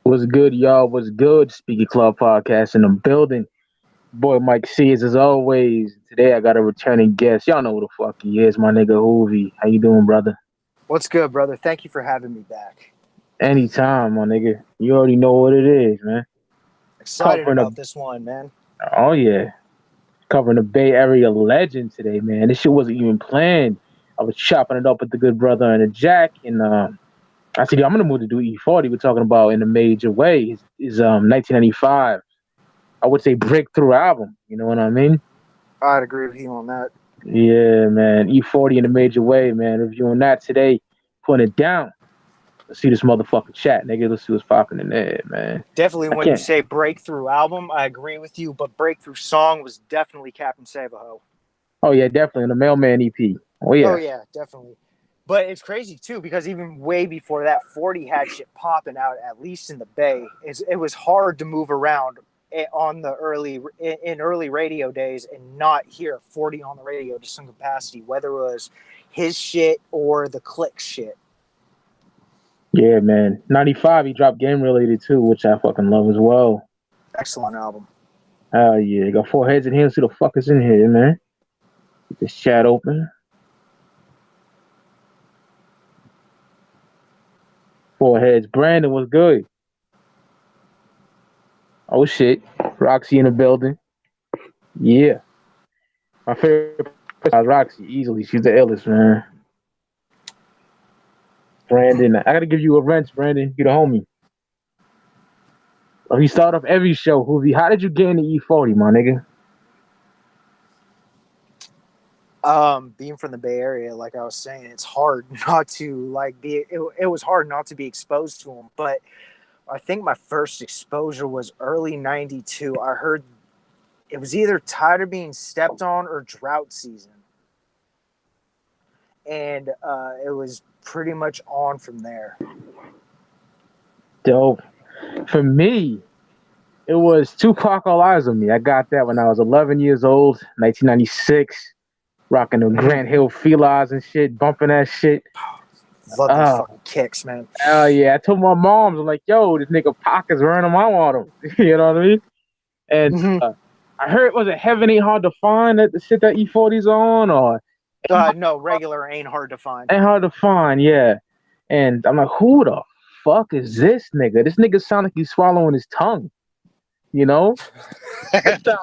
What's good, y'all? What's good? Speaking Club Podcast in the building. Boy, Mike Sears as always. Today I got a returning guest. Y'all know who the fuck he is, my nigga Wh0vee. How you doing, brother? What's good, brother? Thank you for having me back. Anytime, my nigga. You already know what it is, man. Excited Covering a about this one, man. oh yeah, covering the Bay Area legend today, man. This shit wasn't even planned. I was chopping it up with the good brother and the Jack, and I said, yo, I'm gonna move to do E-40. We're talking about in a major way. His 1995. I would say breakthrough album. You know what I mean? I'd agree with you on that. Yeah, man. E-40 in a major way, man. Reviewing that today, putting it down. Let's see this motherfucking chat, nigga. Let's see what's popping in there, man. Definitely, I when you can't. say breakthrough album, I agree with you. But breakthrough song was definitely Captain Savaho. Oh yeah, definitely on the Mailman EP. Oh Oh yeah. yeah, definitely. But it's crazy too because even way before that, 40 had shit popping out. At least in the Bay, it was hard to move around on the early radio days and not hear 40 on the radio to some capacity, whether it was his shit or the Click shit. Yeah, man. 95, he dropped Game Related too, which I fucking love as well. Excellent album. Oh yeah, got four heads in here. See the fuck is in here, man. Get this chat open. Four heads. Brandon was good. Oh shit. Roxy in the building. Yeah. My favorite person is Roxy, easily. She's the illest, man. Brandon, I gotta give you a wrench, Brandon. You the homie. We start off every show. Wh0vee, how did you get into E-40, my nigga? Being from the Bay Area, like I was saying, it's hard not to like be. It was hard not to be exposed to them. But I think my first exposure was early '92. I heard it was either Tired of Being Stepped On or Drought Season, and it was pretty much on from there. Dope. For me, it was Tupac All Eyes on Me. I got that when I was 11 years old, 1996, rocking the Grant Hill Felines and shit, bumping that shit. Love those Oh, fucking kicks, man. hell yeah. I told my mom, I'm like, yo, this nigga Pac is running him. I want him. You know what I mean? And Mm-hmm. I heard, was it Heaven Ain't Hard to Find, that the shit that E-40's on? Or No, regular ain't hard to find. Ain't Hard to Find, yeah. And I'm like, who the fuck is this nigga? This nigga sound like he's swallowing his tongue. You know? It sound,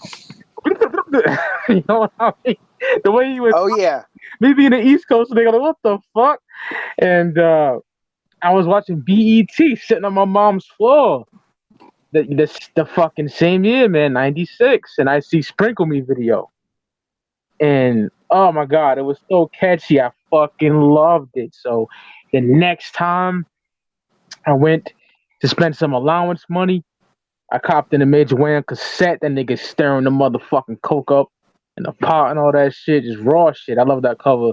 you know what I mean? The way he was, Oh yeah. me being an East Coast nigga, like, what the fuck? And I was watching BET sitting on my mom's floor. The fucking same year, man, 96. And I see Sprinkle Me video. And oh my God, it was so catchy. I fucking loved it. So the next time I went to spend some allowance money, I copped in a Major Wham cassette. That nigga stirring the motherfucking coke up in the pot and all that shit, just raw shit. I love that cover.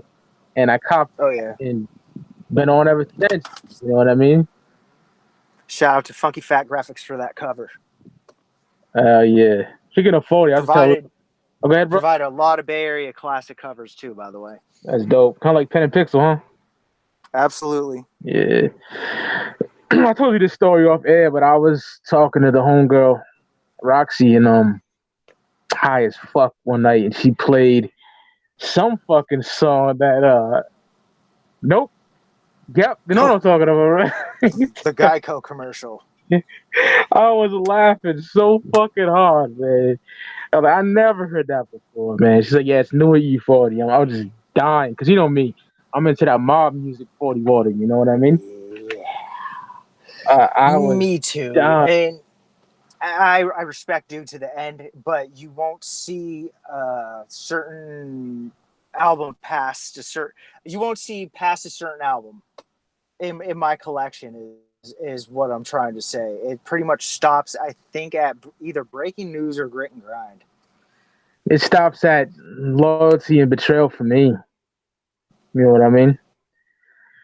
And I copped Oh yeah. and been on ever since. You know what I mean? Shout out to Funky Fat Graphics for that cover. Yeah. Speaking of 40, I was tell. Provided Oh, go ahead, bro. provided a lot of Bay Area classic covers too, by the way. That's dope. Kind of like Pen and Pixel, huh? Absolutely. Yeah. I told you this story off air, but I was talking to the homegirl, Roxy, and high as fuck one night, and she played some fucking song that nope. Yep, you know what I'm talking about, right? The Geico commercial. I was laughing so fucking hard, man. I never heard that before, man. She's like, yeah, it's new E-40. I was just dying. Because you know me, I'm into that mob music 40 water. You know what I mean? Yeah. I was Me too. dying. And I respect you to the end, but you won't see certain album past a certain. You won't see past a certain album in my collection. Is what I'm trying to say. It pretty much stops, I think, at either Breaking News or Grit and Grind. It stops at loyalty and betrayal for me. You know what I mean?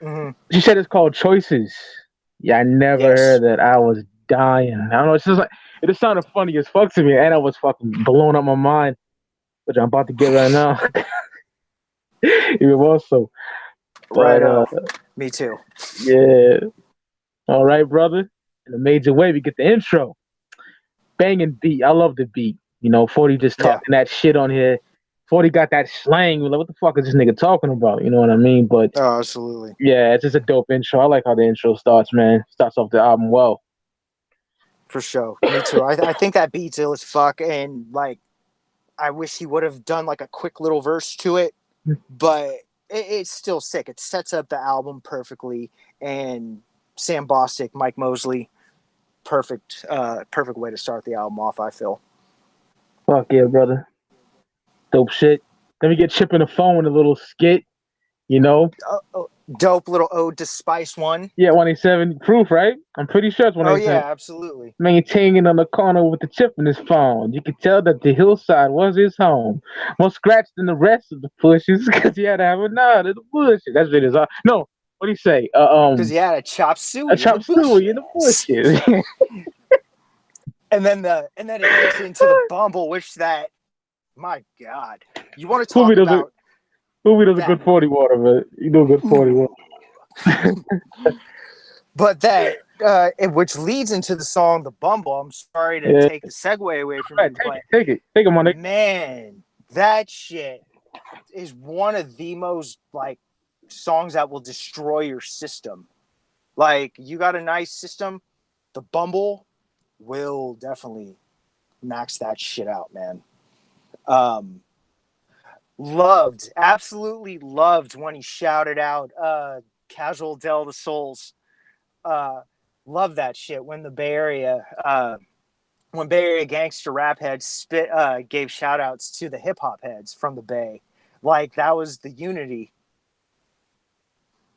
Mm-hmm. She said it's called Choices. Yeah, I never heard that. I was dying. I don't know. It's just like, it just sounded funny as fuck to me, and I was fucking blowing up my mind, which I'm about to get right now. Even also. Right on. Me too. Yeah. All right, brother. In a major way, we get the intro. Banging beat. I love the beat. 40 just Yeah. talking that shit on here. 40 got that slang. We're like, what the fuck is this nigga talking about? You know what I mean? But Oh, absolutely. yeah, it's just a dope intro. I like how the intro starts, man. Starts off the album well. For sure. Me too. I think that beat's ill as fuck, and like I wish he would have done like a quick little verse to it, but it's still sick. It sets up the album perfectly, and Sam Bostic, Mike Mosley, perfect way to start the album off, I feel. Fuck yeah, brother. Dope shit. Then we get Chip in the phone with a little skit, Dope little ode to Spice One. Yeah, 187 proof, right? I'm pretty sure it's 187. Oh yeah, absolutely. Maintaining on the corner with the chip in his phone. You could tell that the hillside was his home. More scratched than the rest of the pushes because he had to have a nod in the bushes. That's what it is. No, what do you say? Because he had a chop suey in the bushes. and then it gets into the Bumble, which that, my God, you want to talk Movie about? Movie does a good 40 water, man. You do a good 40 water. But that, which leads into the song "The Bumble." I'm sorry to take the segue away from you, but take it, my nigga. Man, that shit is one of the most like songs that will destroy your system. Like, you got a nice system, "The Bumble" will definitely max that shit out, man. Absolutely loved when he shouted out "Casual Del the Souls." Love that shit when the Bay Area gangster rap heads gave shout outs to the hip hop heads from the Bay. Like, that was the unity.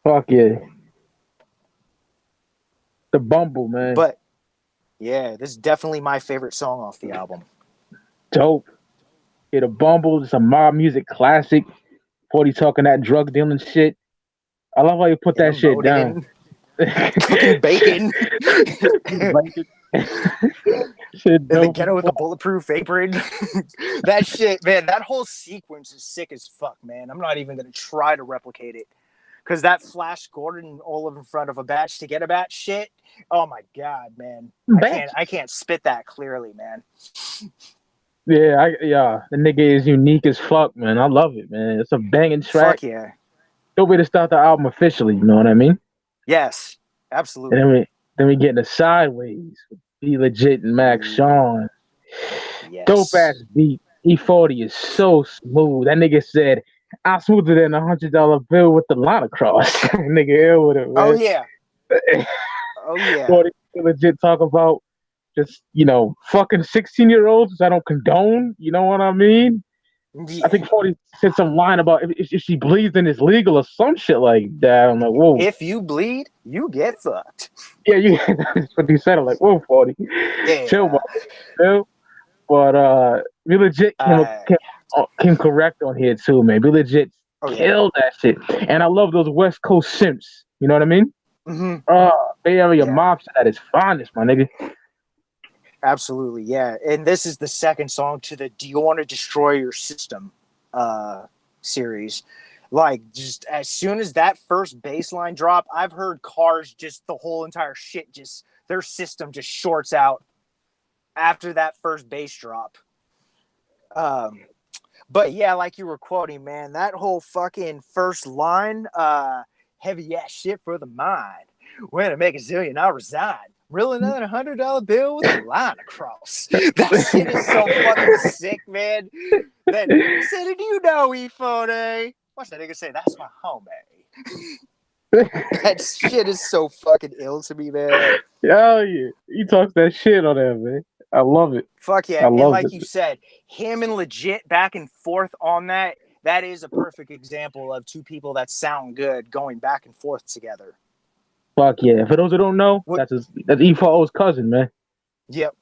Fuck yeah. The Bumble, man. But yeah, this is definitely my favorite song off the album. Dope. Yeah, The Bumble is a mob music classic. 40 talking that drug dealing shit. I love how you put that shit down. Cooking bacon. Shit, in the ghetto with a bulletproof apron. That shit, man, that whole sequence is sick as fuck, man. I'm not even going to try to replicate it. Because that Flash Gordon all in front of a batch to get a batch shit, oh my God, man. I can't spit that clearly, man. Yeah, the nigga is unique as fuck, man. I love it, man. It's a banging track. Fuck yeah. Dope way to start the album officially, you know what I mean? Yes, absolutely. And then we get into Sideways with Be Legit and Max Sean. Yes. Dope ass beat. E-40 is so smooth. That nigga said, I'm smoother than $100 bill with the line across. Nigga ill with it, man. Oh yeah. Oh yeah. 40 legit talk about just, fucking 16-year-olds, which I don't condone. You know what I mean? Yeah. I think 40 said some line about if she bleeds, then it's legal or some shit like that. I'm like, whoa. If you bleed, you get fucked. Yeah, that's what he said. I'm like, whoa, 40. Yeah. Chill, man. But we legit came correct on here too, man. We legit killed that shit. And I love those West Coast simps. You know what I mean? Mm-hmm. Bay Area mob at its finest, my nigga. Absolutely, yeah. And this is the second song to the "Do You Want to Destroy Your System" series. Like, just as soon as that first bass line drop, I've heard cars just the whole entire shit their system just shorts out after that first bass drop. But yeah, like you were quoting, man, that whole fucking first line, heavy ass shit for the mind. When I make a zillion, I'll resign. Really another $100 bill with a line across. That shit is so fucking sick, man. Then said, "Did you know E-40?" Watch that nigga say, "That's my homie." That shit is so fucking ill to me, man. Oh yeah, he talks that shit on there, man. I love it. Fuck yeah. And like you said, him and Legit back and forth on that is a perfect example of two people that sound good going back and forth together. Fuck yeah. For those who don't know, that's E-40's cousin, man. Yep.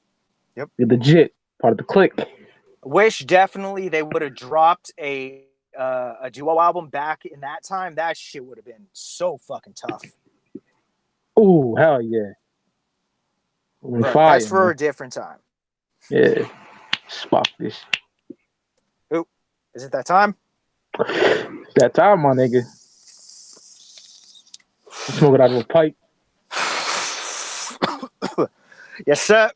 You're legit. Part of the clique. Wish definitely they would have dropped a duo album back in that time. That shit would have been so fucking tough. Ooh, hell yeah. But fire, that's for a different time. Yeah. Spot this. Ooh, is it that time? It's that time, my nigga. Smoke it out of a pipe. Yes, sir.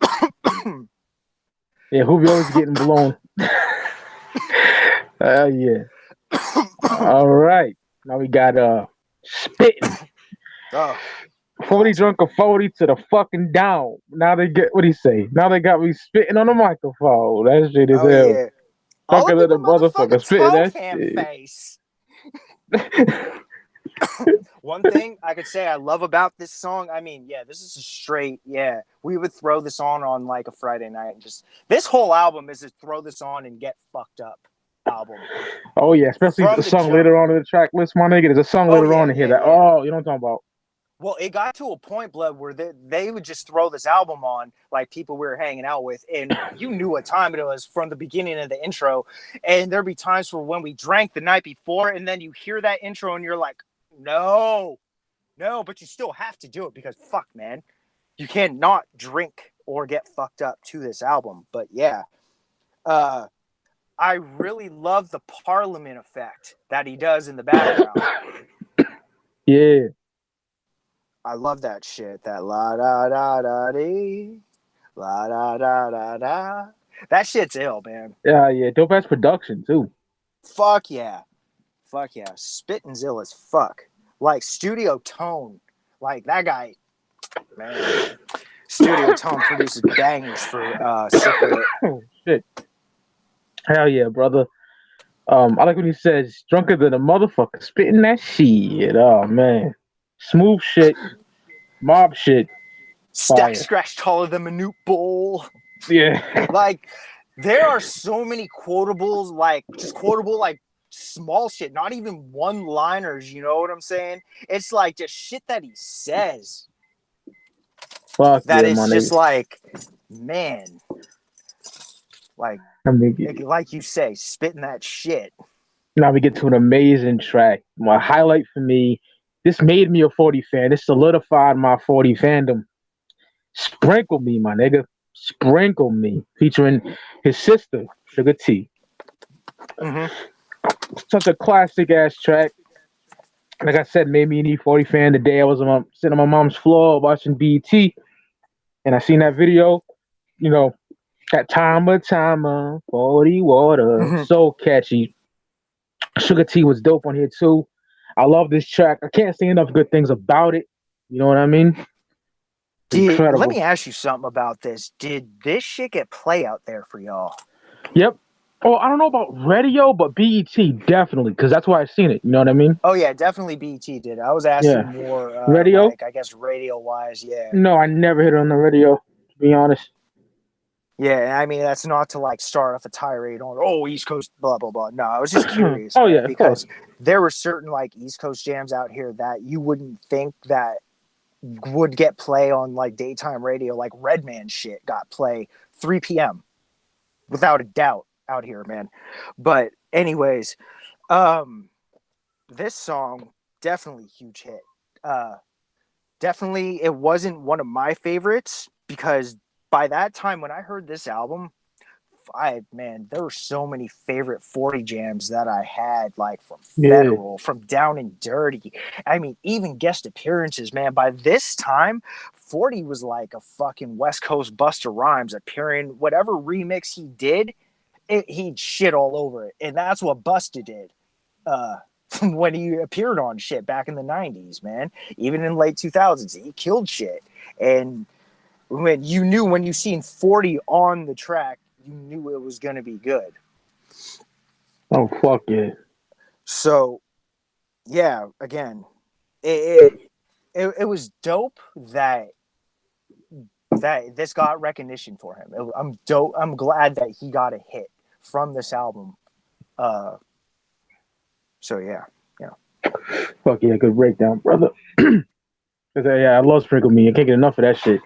Yeah, Wh0vee always getting blown. Yeah. All right. Now we got spitting. Oh, 40 drunk a 40 to the fucking down. Now they get what he say. Now they got me spitting on the microphone. That shit is oh hell. yeah. All Drunker up in than my the motherfucker motherfucking spitting toe that cam shit. face. One thing I could say I love about this song, I mean, yeah, this is a straight, yeah. We would throw this on like a Friday night and just this whole album is to throw this on and get fucked up album. Oh yeah, especially From the the song jump. later on in the track list, my nigga. There's a song Oh later yeah, on in here yeah, that yeah. you know what I'm talking about. Well, it got to a point, Blood, where they would just throw this album on, like people we were hanging out with, and you knew what time it was from the beginning of the intro. And there'd be times where when we drank the night before, and then you hear that intro, and you're like, no, but you still have to do it because fuck, man, you can't not drink or get fucked up to this album. But yeah, I really love the Parliament effect that he does in the background. Yeah. I love that shit. That la da da da dee, la da da da da. That shit's ill, man. Yeah. Dope ass production too. Fuck yeah. Spitting's ill as fuck. Like studio tone. Like that guy, man. Studio tone produces bangers for Sick With It. Oh shit. Hell yeah, brother. I like when he says drunker than a motherfucker spitting that shit. Oh man. Smooth shit. Mob shit. Stack Fire. scratch taller than Manute Bowl. Yeah. Like, there are so many quotables, like just quotable, like small shit, not even one liners, you know what I'm saying? It's like just shit that he says. Fuck That yeah, my is just nigga. like, man, like I mean, like you say, spitting that shit. now we get to an amazing track. My highlight for me, this made me a 40 fan. This solidified my 40 fandom. Sprinkle Me, my nigga. Sprinkle Me. Featuring his sister, Sugar T. Mm-hmm. Such a classic ass track. Like I said, made me an E-40 fan the day I was sitting on my mom's floor watching BET. And I seen that video, you know, that timer, 40 water. Mm-hmm. So catchy. Sugar T was dope on here too. I love this track. I can't say enough good things about it. You know what I mean? Let Incredible. me ask you something about this. Did this shit get play out there for y'all? Yep. Oh, I don't know about radio, but BET definitely, because that's why I've seen it. You know what I mean? Oh yeah, definitely BT did. I was asking Yeah. more Radio? like I guess radio wise, yeah. No, I never hit it on the radio, to be honest. Yeah, I mean that's not to like start off a tirade on East Coast blah blah blah. No, I was just curious, Oh, man, yeah, of course. because there were certain like East Coast jams out here that you wouldn't think that would get play on like daytime radio. Like Redman shit got play 3 p.m. without a doubt out here, man. But anyways, this song definitely huge hit. Definitely, it wasn't one of my favorites because by that time when I heard this album, there were so many favorite 40 jams that I had, like from Yeah. Federal, from Down and Dirty. I mean, even guest appearances, man. By this time, 40 was like a fucking West Coast Busta Rhymes appearing. Whatever remix he did, he'd shit all over it. And that's what Busta did. When he appeared on shit back in the 90s, man. Even in late 2000s, he killed shit. And when you seen 40 on the track, you knew it was going to be good. Oh, fuck yeah. So, yeah, again, it was dope that this got recognition for him. I'm glad that he got a hit from this album. So yeah. Fuck yeah, good breakdown, brother. Yeah, I love Sprinkle Me. I can't get enough of that shit.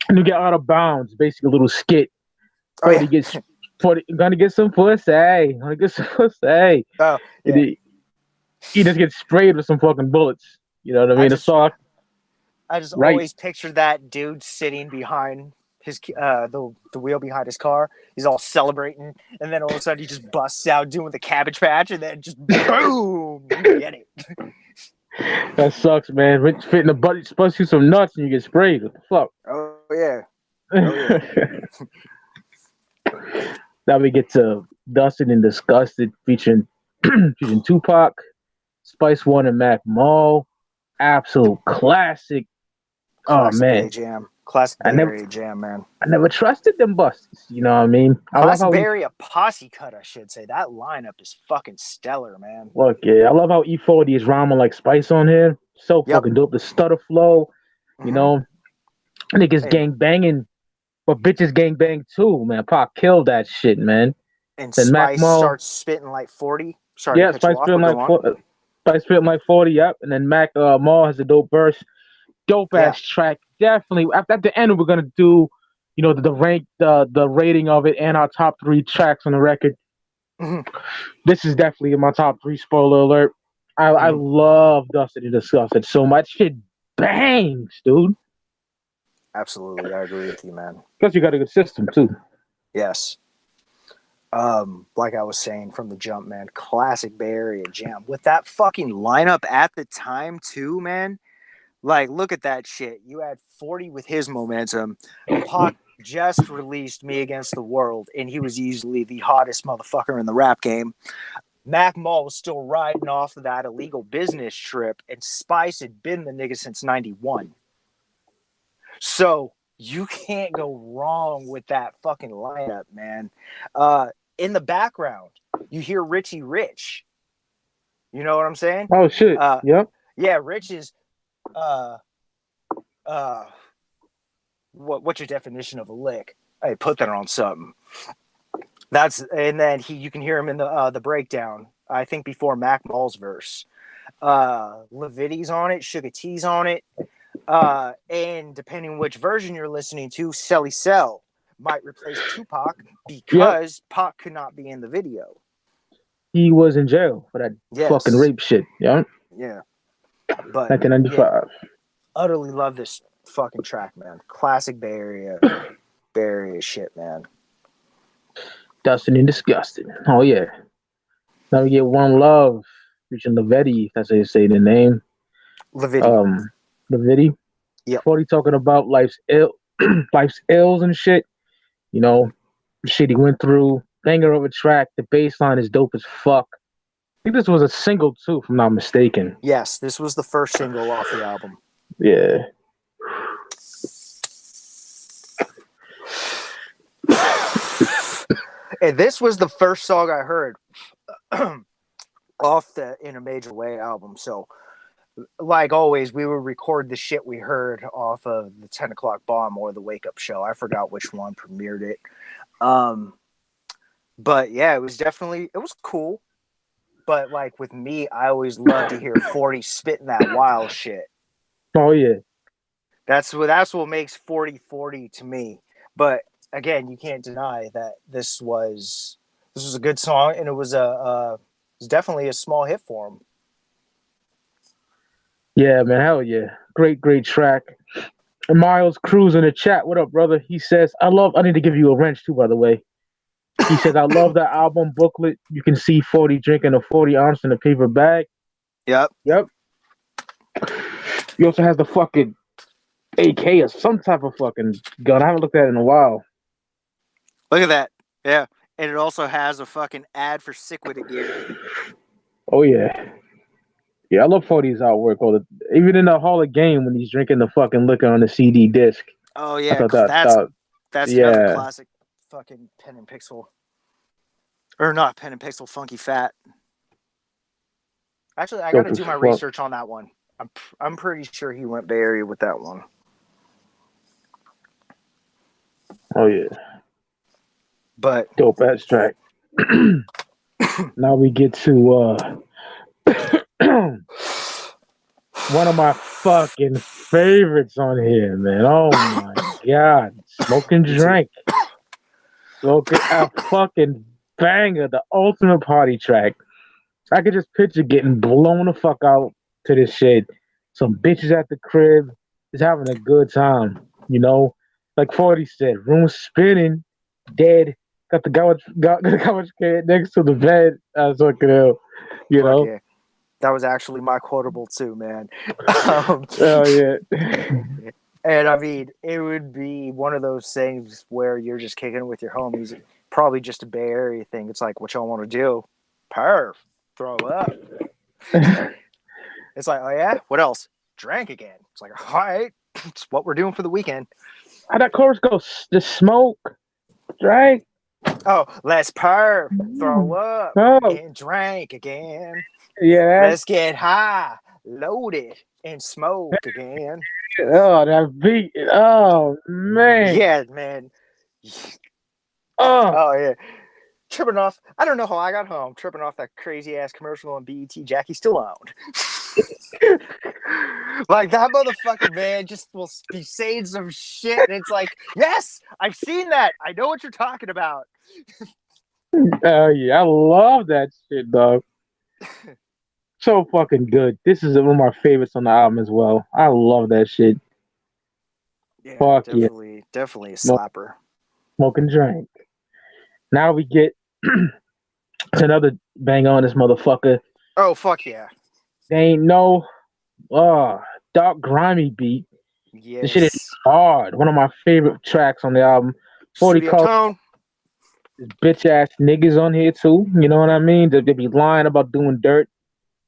And you get Out of Bounds, basically a little skit. Oh, yeah. Gonna get some pussy. Gonna get some pussy. Oh, yeah. He just gets sprayed with some fucking bullets. You know what I mean? I just always picture that dude sitting behind his the wheel behind his car. He's all celebrating, and then all of a sudden he just busts out doing the Cabbage Patch, and then just boom, you get it. That sucks, man. Fit in the butt, supposed to some nuts, and you get sprayed. What the fuck? Oh yeah. Oh, yeah. Now we get to Dusted and Disgusted featuring featuring Tupac, Spice One, and Mac Mall. Absolute classic. Oh Classic Bay man, Jam. Classic I Bay never Area Jam, man. I never trusted them busters. You know what I mean? I love Classic how Bay Area posse cut, I should say. That lineup is fucking stellar, man. look, yeah, I love how E-40 is rhyming like Spice on here. So Yep. fucking dope. The stutter flow, you Mm-hmm. know, niggas And gang banging, but bitches gang bang too, man. Pac killed that shit, man. Then Mac Spice Mo, starts spitting like 40. Sorry to yeah, cut you Spice off, feeling but like go on. Spice feeling like 40, yep. And then Mac Mo has a dope verse, dope Yeah. ass track. Definitely. At the end, we're gonna do, you know, the rank, the rating of it, and our top three tracks on the record. Mm-hmm. This is definitely in my top three. Spoiler alert. I Mm-hmm. love Dusted and Disgusted so much. Shit bangs, dude. Absolutely. I agree with you, man. Plus, you got a good system too. Yes. Like I was saying from the jump, man, classic Bay Area Jam. With that fucking lineup at the time, too, man. Like, look at that shit. You had 40 with his momentum. Pac just released Me Against the World, and he was easily the hottest motherfucker in the rap game. Mac Mall was still riding off of that illegal business trip, and Spice had been the nigga since 91. So you can't go wrong with that fucking lineup, man. In the background, you hear Richie Rich. You know what I'm saying? Oh shit. Yep. Yeah, Rich is uh what's your definition of a lick? Hey, put that on something. That's and then you can hear him in the breakdown. I think before Mac Mall's verse. Wh0vee's on it, Sugar T's on it. And depending which version you're listening to, Selly Cell might replace Tupac Yep. because Pac could not be in the video. He was in jail for that fucking Yes. rape shit. Yeah. Yeah. But yeah, 1995. utterly love this fucking track, man. Classic Bay Area shit, man. Dusted and Disgusted. Oh yeah. Now we get One Love, featuring Wh0vee. That's how you say the name. Wh0vee. Wh0vee. Yep. 40 talking about life's ills and shit. You know, the shit he went through. Banger of a track. The bass line is dope as fuck. I think this was a single too, if I'm not mistaken. Yes, this was the first single off the album. Yeah. And this was the first song I heard off the In a Major Way album. So, like always, we would record the shit we heard off of the 10 o'clock bomb or the Wake Up Show. I forgot which one premiered it. But yeah, it was cool. But like with me, I always love to hear 40 spitting that wild shit. Oh yeah. That's what makes 40 40 to me. But again, you can't deny that this was a good song, and it was definitely a small hit for him. Yeah, man. Hell yeah. Great track. And Miles Cruz in the chat. What up, brother? He says, I need to give you a wrench too, by the way. He says, I love the album booklet. You can see 40 drinking a 40 ounce in a paper bag. Yep. He also has the fucking AK or some type of fucking gun. I haven't looked at it in a while. Look at that. Yeah. And it also has a fucking ad for Sick With It gear. Oh, yeah. Yeah, I love 40's artwork. Even in the Hall of Game when he's drinking the fucking liquor on the CD disc. Oh, yeah. I thought That's yeah. another classic fucking Pen and Pixel. Or not Pen and Pixel, Funky Fat. Actually, I got to do my research on that one. I'm pretty sure he went Bay Area with that one. Oh, yeah. But dope ass track. Now we get to one of my fucking favorites on here, man. Oh my god. Smoke and Drink. Smoking a fucking banger, the ultimate party track. I could just picture getting blown the fuck out to this shit. Some bitches at the crib is having a good time, you know? Like 40 said, room spinning, dead, got the garbage can next to the bed. I was looking at, you know? yeah. That was actually my quotable too, man. Oh, yeah. And I mean, it would be one of those things where you're just kicking it with your homies. Probably just a Bay Area thing. It's like, what y'all want to do? Perf. Throw up. It's like, oh yeah? What else? Drank again. It's like, all right. It's what we're doing for the weekend. How that chorus goes? The smoke, right? Oh, let's perf. Throw up. Oh, And drank again. yeah. Let's get high. Loaded. And smoke again. Oh, that beat. Oh, man. Yeah, man. Oh, Oh, yeah. Tripping off. I don't know how I got home. Tripping off that crazy ass commercial on BET. Jackie still owned. Like that motherfucker, man, just will be saying some shit, and it's like, yes, I've seen that. I know what you're talking about. yeah. I love that shit, dog. So fucking good. This is one of my favorites on the album as well. I love that shit. Yeah, Fuck yeah. definitely a Smoke, slapper. smoke and drink. Now we get another bang on this motherfucker. Oh fuck yeah. They ain't no dark grimy beat. This shit is Yes. hard. One of my favorite tracks on the album. 40 Studio calls tone. bitch ass niggas on here too. You know what I mean? They be lying about doing dirt.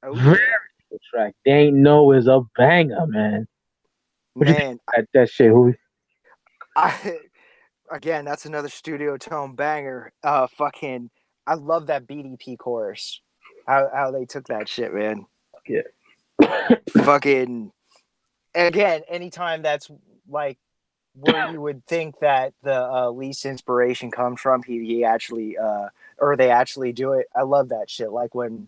Oh Very yeah. good track. They ain't no is a banger, man. What you think Man, about that shit, Wh0vee? I again, that's another studio tone banger. Fucking I love that BDP chorus. How they took that shit, man. Yeah. Fucking again, anytime that's like where you would think that the least inspiration comes from, he actually or they actually do it. I love that shit. Like when,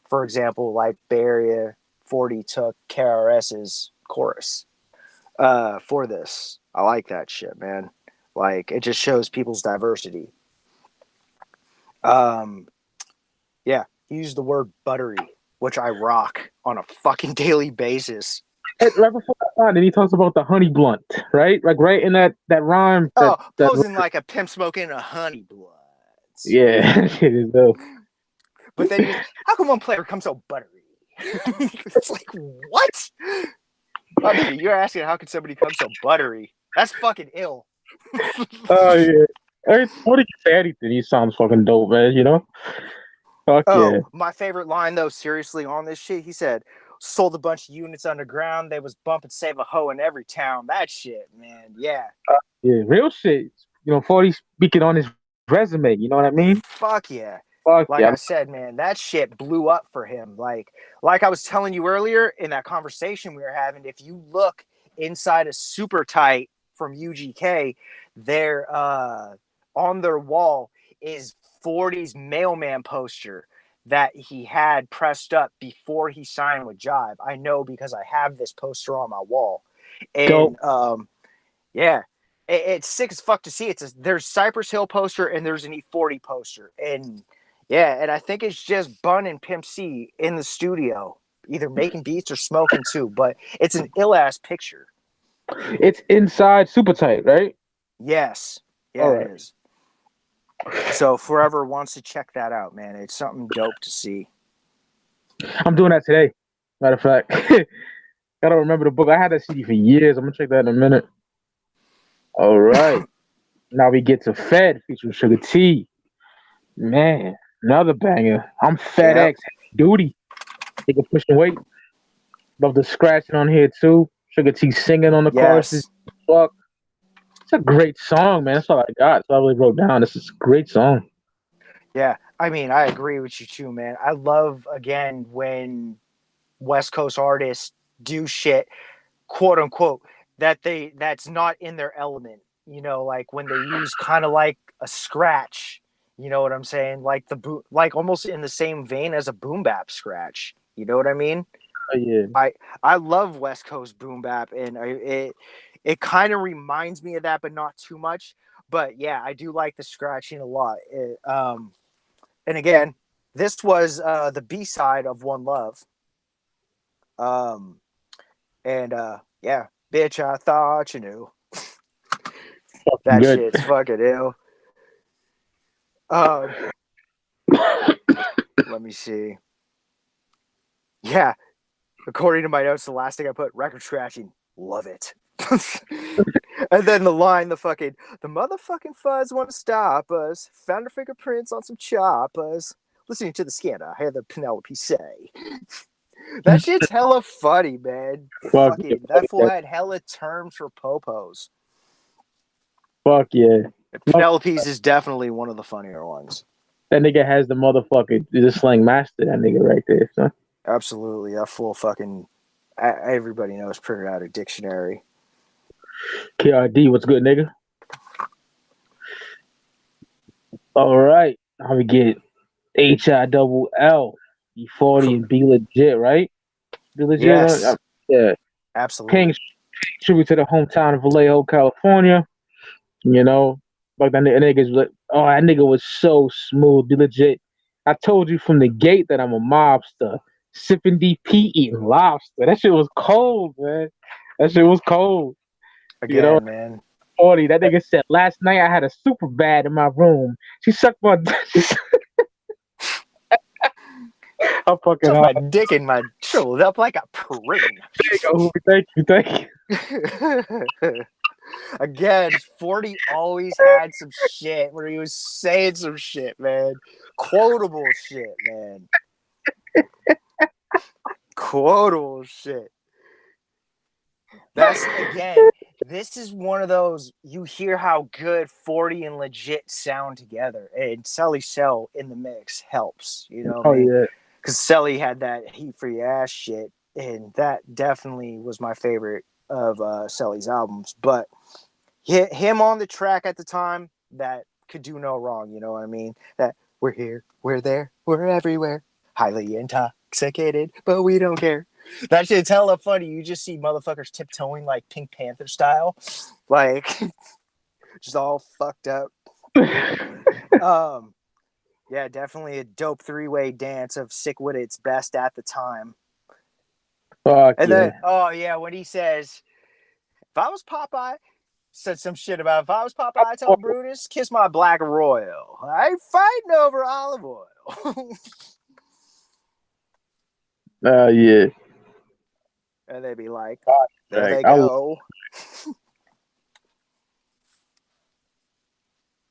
for example, like Bay Area 40 took KRS's chorus for this. I like that shit, man. Like it just shows people's diversity. Um, yeah, he used the word buttery, which I rock on a fucking daily basis. Right before that line, then he talks about the honey blunt, right? Like right in that rhyme Oh, that posing like a pimp smoking a honey bloods. yeah, shit is dope. But then he was, how come one player comes so buttery? It's like, what? I mean, you're asking how could somebody come so buttery? That's fucking ill. Oh yeah. What he can say anything, he sounds fucking dope, man, you know? Fuck yeah. Oh, my favorite line though, seriously, on this shit, he said, sold a bunch of units underground. They was bump and save a hoe in every town. That shit, man. Yeah. Yeah, real shit. You know, 40 speaking on his resume, you know what I mean? Fuck yeah. Fuck Like yeah. I said, man, that shit blew up for him. Like I was telling you earlier in that conversation we were having, if you look inside a Super Tight from UGK, they're on their wall is 40's mailman poster that he had pressed up before he signed with Jive. I know because I have this poster on my wall. Dope. And yeah, it's sick as fuck to see. There's Cypress Hill poster and there's an E-40 poster. And yeah, and I think it's just Bun and Pimp C in the studio, either making beats or smoking too. But it's an ill ass picture. It's inside super tight, right? Yes, All yeah, it right. is. So if whoever wants to check that out, man, it's something dope to see. I'm doing that today. Matter of fact. Gotta remember the book. I had that CD for years. I'm gonna check that in a minute. All right. Now we get to Fed featuring Sugar T. Man, another banger. I'm Yep. FedEx duty. They can push and weight. Love the scratching on here too. Sugar T singing on the choruses. Yes. Fuck. It's a great song, man. That's all I got. So I really wrote down. This is a great song. Yeah. I mean, I agree with you too, man. I love again when West Coast artists do shit, quote unquote, that's not in their element. You know, like when they use kind of like a scratch. You know what I'm saying? Like like almost in the same vein as a boom bap scratch. You know what I mean? Oh, yeah. I love West Coast boom bap, and it kind of reminds me of that, but not too much. But yeah, I do like the scratching a lot. And again, this was the B side of One Love. Um, and yeah, bitch, I thought you knew. That Good. shit's fucking ill. Um, let me see. Yeah, according to my notes, the last thing I put, record scratching, love it. And then the line, the motherfucking fuzz want to stop us. Found her fingerprints on some choppers. Listening to the scandal, I hear the Penelope say. That shit's hella funny, man. Fuck Fucking, yeah. that fool had hella terms for popos. Fuck yeah. Penelope's is definitely one of the funnier ones. That nigga has the motherfucker, the slang master, that nigga right there, son. Absolutely. That fool fucking, everybody knows printed out a dictionary. KRD, what's good, nigga? All right. How we get HILL, E-40, and Be Legit, right? Be Legit? Yes. Yeah. Absolutely. Paying tribute to the hometown of Vallejo, California. You know, like that nigga's like, oh, that nigga was so smooth. Be Legit. I told you from the gate that I'm a mobster. Sipping DP, eating lobster. That shit was cold, man. That shit was cold. Again, You know, man. 40. That nigga said, last night I had a super bad in my room. She sucked my I'm fucking Took hot. my dick in my shriveled up like a prune. Thank you. Again, 40 always had some shit where he was saying some shit, man. Quotable shit, man. Quotable shit. That's, again, this is one of those, you hear how good 40 and Legit sound together. And Sully Cell in the mix helps, you know what I mean? Yeah. Because Sully had that heat for your ass shit. And that definitely was my favorite of Sully's albums. But him on the track at the time, that could do no wrong, you know what I mean? That we're here, we're there, we're everywhere. Highly intoxicated, but we don't care. That shit's hella funny. You just see motherfuckers tiptoeing like Pink Panther style. Like, just all fucked up. Yeah, definitely a dope three-way dance of Sick With It's best at the time. Fuck And yeah. then, oh yeah, when he says, if I was Popeye, said some shit about if I was Popeye, I told Brutus, kiss my black royal. I ain't fighting over olive oil. Yeah. And they'd be like, Fuck, there they I go.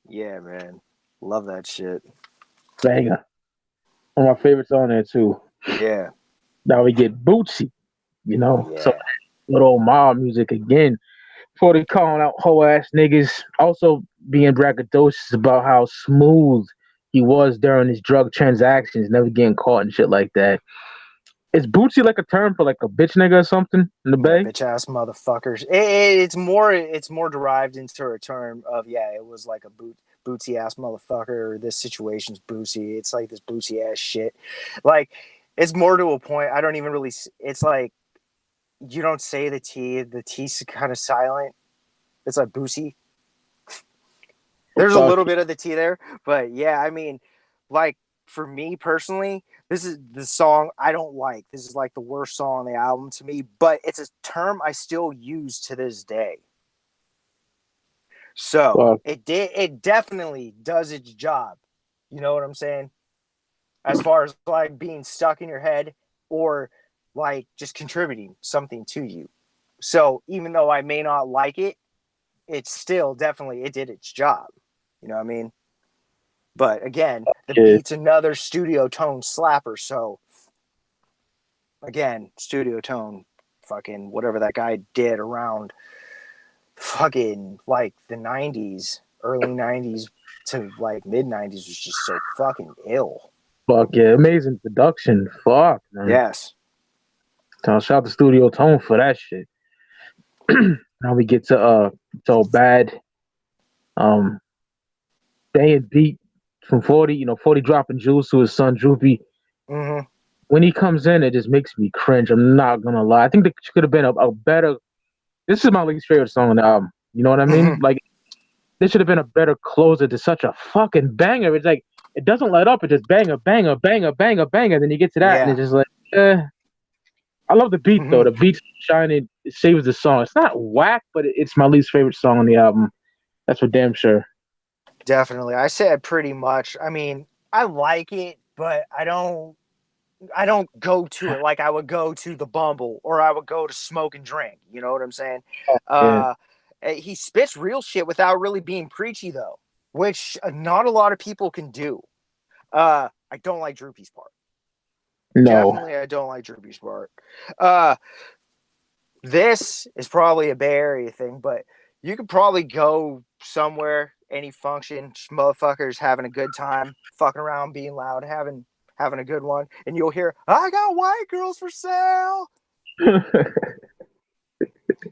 Yeah, man. Love that shit. banger. One of my favorites on there too. Yeah. Now we get Bootsy, you know. Oh, yeah. So little mob music again. Before they calling out whole ass niggas. Also being braggadocious about how smooth he was during his drug transactions, never getting caught and shit like that. Is Bootsy like a term for like a bitch nigga or something in the Yeah, Bay? bitch ass motherfuckers. It's more derived into a term of, yeah, it was like a bootsy ass motherfucker, or this situation's bootsy. It's like this bootsy ass shit. Like, it's more to a point. I don't even really. It's like you don't say the T. The T's kind of silent. It's like bootsy. There's a little bit of the T there, but yeah, I mean, like for me personally, this is the song I don't like. This is like the worst song on the album to me, but it's a term I still use to this day. So it definitely does its job. You know what I'm saying? As far as like being stuck in your head or like just contributing something to you. So even though I may not like it, it's still definitely, it did its job. You know what I mean? But again, the beat's another studio tone slapper. So again, studio tone, fucking whatever that guy did around fucking like the 90s, early 90s to like mid 90s was just so fucking ill. Fuck yeah, amazing production. Fuck, man. Yes. So shout out to Studio Tone for that shit. Now we get to so bad. Day and beat from 40, 40 dropping jewels to his son Droopy. Mm-hmm. When he comes in, it just makes me cringe. I'm not gonna lie. I think there could have been a better. This is my least favorite song on the album. You know what I mean? Mm-hmm. Like, this should have been a better closer to such a fucking banger. It's like it doesn't let up. It just banger, banger, banger, banger, banger. Then you get to that, and it's just like, I love the beat though. The beat's shining. It saves the song. It's not whack, but it's my least favorite song on the album. That's for damn sure. Definitely. I said pretty much. I mean, I like it, but I don't go to it like I would go to the Bumble or I would go to Smoke and Drink. You know what I'm saying? Yeah. He spits real shit without really being preachy though, which not a lot of people can do. I don't like Droopy's part. No. Definitely, I don't like Droopy's part. This is probably a Bay Area thing, but you could probably go somewhere, any function, motherfuckers having a good time, fucking around, being loud, having a good one, and you'll hear, "I got white girls for sale."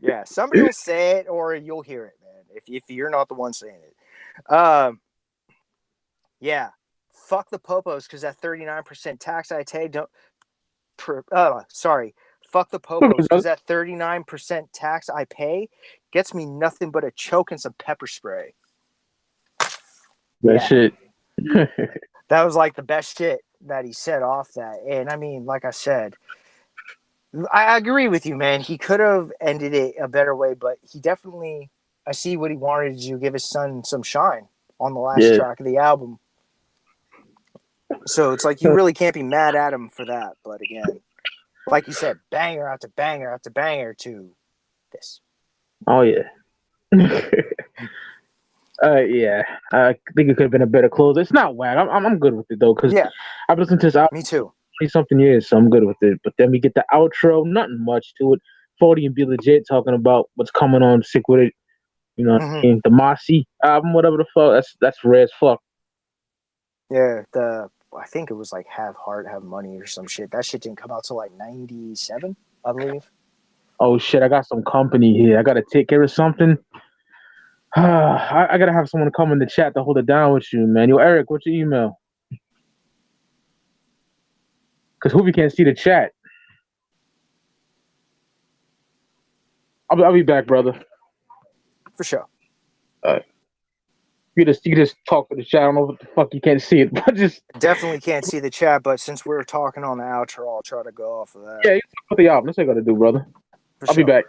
Yeah, somebody will say it, or you'll hear it, man. If you're not the one saying it, yeah, fuck the popos because that 39% tax I pay don't. Sorry, fuck the popos because that 39% tax I pay gets me nothing but a choke and some pepper spray. That shit. That was like the best shit that he said off that. And I mean, like I said, I agree with you, man. He could have ended it a better way, but he definitely, I see what he wanted to do, give his son some shine on the last track of the album. So it's like you really can't be mad at him for that. But again, like you said, banger after banger after banger to this. Oh yeah. Yeah. I think it could have been a better close. It's not whack. I'm good with it though, because I've listened to this album me too. 20-something years, so I'm good with it. But then we get the outro, nothing much to it. 40 and Be Legit talking about what's coming on, sick with it. You know what I mean? The Mossy album, whatever the fuck. That's rare as fuck. Yeah, I think it was like Have Heart, Have Money or some shit. That shit didn't come out till like 97, I believe. Oh shit, I got some company here. I gotta take care of something. I gotta have someone come in the chat to hold it down with you, man. Yo, Eric, what's your email? Because Wh0vee can't see the chat. I'll be back, brother. For sure. All right. You just talk to the chat. I don't know what the fuck you can't see it, but just definitely can't see the chat. But since we're talking on the outro, I'll try to go off of that. Yeah, you talk about the album. That's what I gotta do, brother. I'll be back.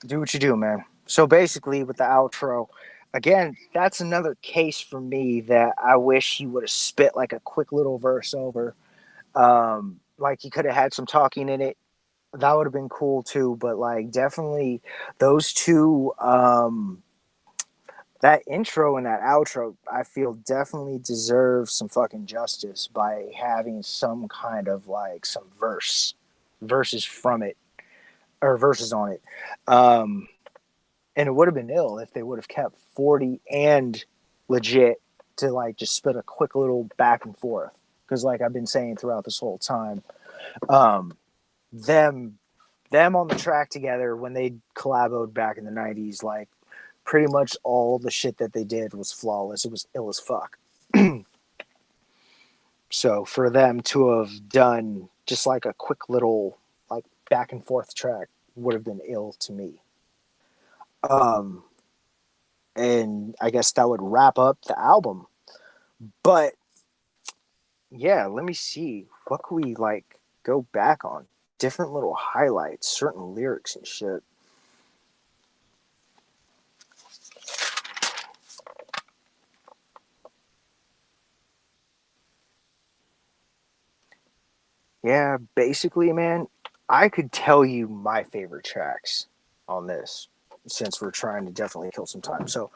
Do what you do, man. So basically, with the outro, again, that's another case for me that I wish he would have spit like a quick little verse over. Like he could have had some talking in it. That would have been cool too. But like, definitely those two. That intro and that outro, I feel definitely deserves some fucking justice by having some kind of like some verses from it, or verses on it. And it would have been ill if they would have kept 40 and Legit to like just spit a quick little back and forth. Because like I've been saying throughout this whole time, them on the track together when they collaborated back in the 90s, like pretty much all the shit that they did was flawless. It was ill as fuck. So for them to have done just like a quick little like back and forth track would have been ill to me. And I guess that would wrap up the album. But yeah, let me see. What could we like go back on? Different little highlights, certain lyrics and shit. Yeah, basically, man, I could tell you my favorite tracks on this since we're trying to definitely kill some time. So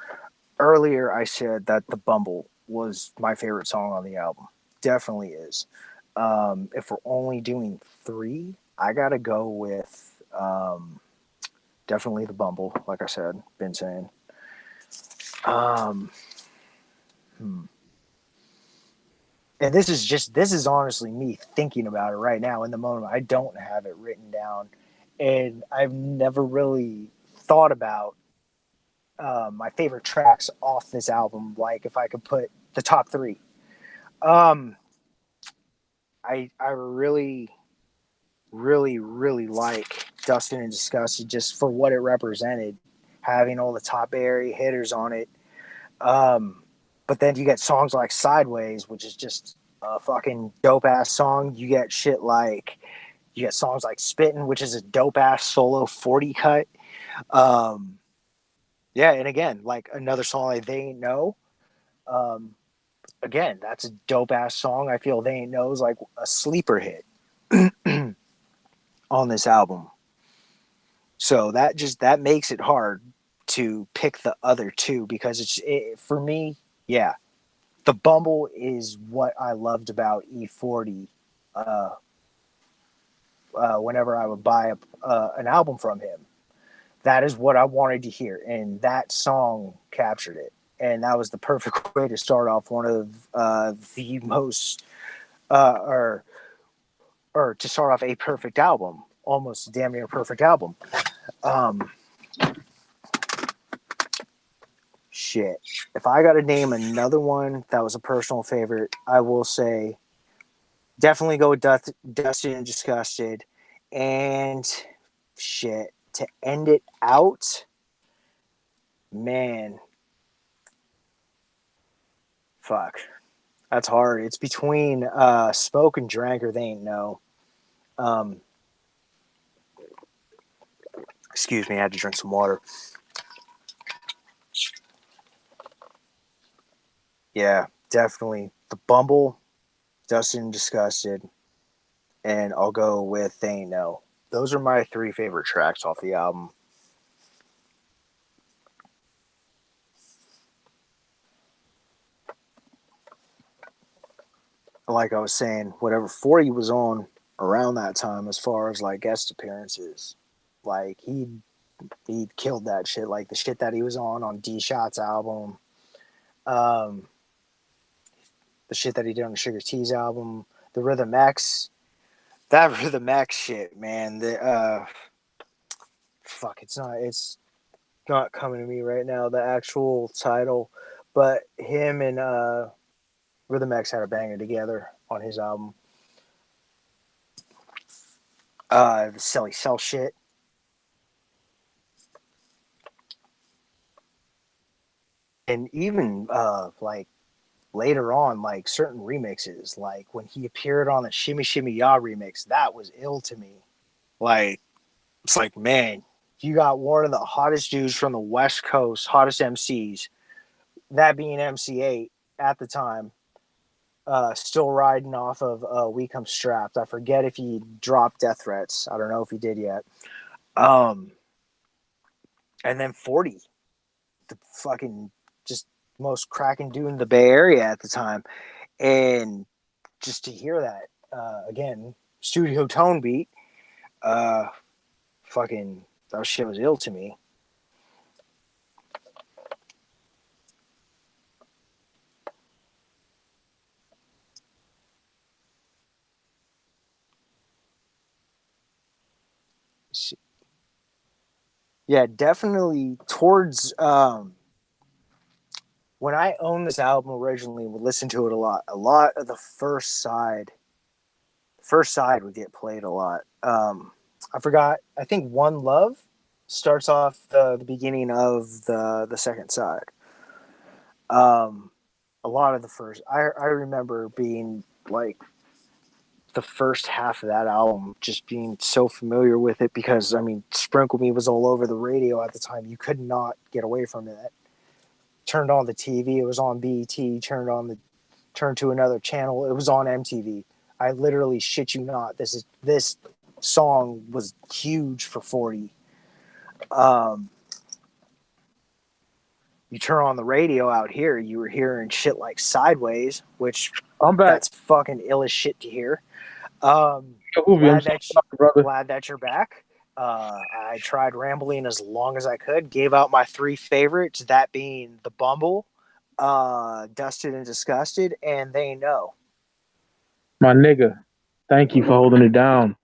earlier I said that The Bumble was my favorite song on the album. Definitely is. If we're only doing three, I gotta go with definitely The Bumble, like I said, been saying. Um, And this is honestly me thinking about it right now in the moment. I don't have it written down, and I've never really thought about my favorite tracks off this album. Like if I could put the top three, I really, really, really like Dustin and Disgusted just for what it represented, having all the top area hitters on it. But then you get songs like Sideways, which is just a fucking dope ass song. You get songs like Spittin', which is a dope ass solo 40 cut. Yeah, and again, like another song like They Ain't Know. again, that's a dope ass song. I feel They Ain't No is like a sleeper hit on this album. So that makes it hard to pick the other two because for me, yeah, the Bumble is what I loved about E-40. Uh, Whenever I would buy an album from him, that is what I wanted to hear, and that song captured it. And that was the perfect way to start off one of the most, or to start off a perfect album, almost damn near perfect album. Um, Shit. If I got to name another one that was a personal favorite, I will say definitely go with Dusted and Disgusted. And shit, to end it out, man, fuck. That's hard. It's between Smoke and Drank or They Ain't No. Um, Excuse me, I had to drink some water. Yeah, definitely. The Bumble, Dusted and Disgusted, and I'll go with They Ain't No. Those are my three favorite tracks off the album. Like I was saying, whatever 40 was on around that time as far as like guest appearances, like he killed that shit. Like the shit that he was on D Shot's album, um, the shit that he did on the Sugar T's album, the Rhythm X, that Rhythm X shit, man. The fuck, it's not coming to me right now. The actual title, but him and Rhythm X had a banger together on his album. The Silly Cell shit. And even like later on, like certain remixes, like when he appeared on the Shimmy Shimmy Ya remix, that was ill to me. Like, it's like, man, you got one of the hottest dudes from the West Coast, hottest MCs, that being MC8 at the time, still riding off of We Come Strapped. I forget if he dropped death threats. I don't know if he did yet. And then 40, the fucking just most cracking dude in the Bay Area at the time. And just to hear that, again, studio tone beat, fucking, that shit was ill to me. Yeah, definitely towards when I owned this album originally, would listen to it a lot. A lot of the first side would get played a lot. I forgot. I think One Love starts off the beginning of the second side. A lot of the first. I remember being like the first half of that album, just being so familiar with it because I mean, Sprinkle Me was all over the radio at the time. You could not get away from it. Turned on the TV, it was on BET. Turned to another channel, it was on MTV. I literally shit you not. This song was huge for 40. You turn on the radio out here, you were hearing shit like Sideways, which I'm back. that's fucking ill as shit to hear. Glad that you're back. I tried rambling as long as I could. Gave out my three favorites, that being The Bumble, Dusted and Disgusted, and They Know. My nigga, thank you for holding it down.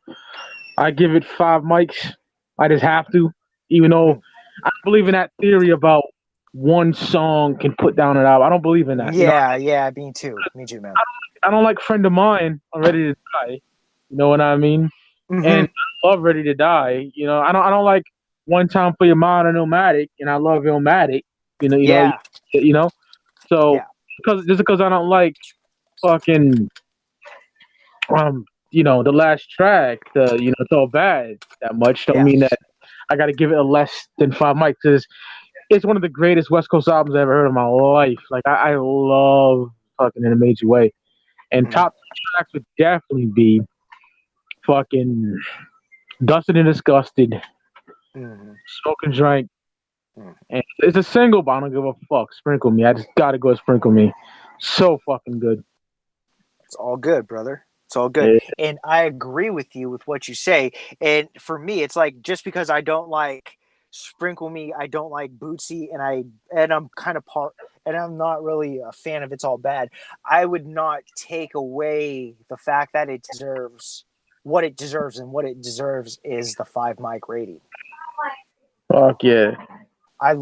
I give it 5 mics. I just have to, even though I believe in that theory about one song can put down an album. I don't believe in that. Yeah, me too, man. I don't like Friend of Mine on Ready to Die. You know what I mean? Mm-hmm. And I love Ready to Die. You know, I don't like One Time for Your Mind or Illmatic, and I love Illmatic. You know. So Yeah. because I don't like fucking the last track, it's all bad that much. Don't mean that I got to give it a less than 5 mics because it's one of the greatest West Coast albums I ever heard in my life. Like I love fucking in a major way. And top tracks would definitely be fucking Dusted and Disgusted, Smoke and Drank. And it's a single, but I don't give a fuck. Sprinkle Me. I just gotta go Sprinkle Me. So fucking good. It's all good, brother. It's all good. Yeah. And I agree with you with what you say. And for me, it's like just because I don't like Sprinkle Me, I don't like Bootsy, and I'm kind of and I'm not really a fan of It's All Bad. I would not take away the fact that it deserves what it deserves, and what it deserves is the 5 mic rating. Fuck yeah. I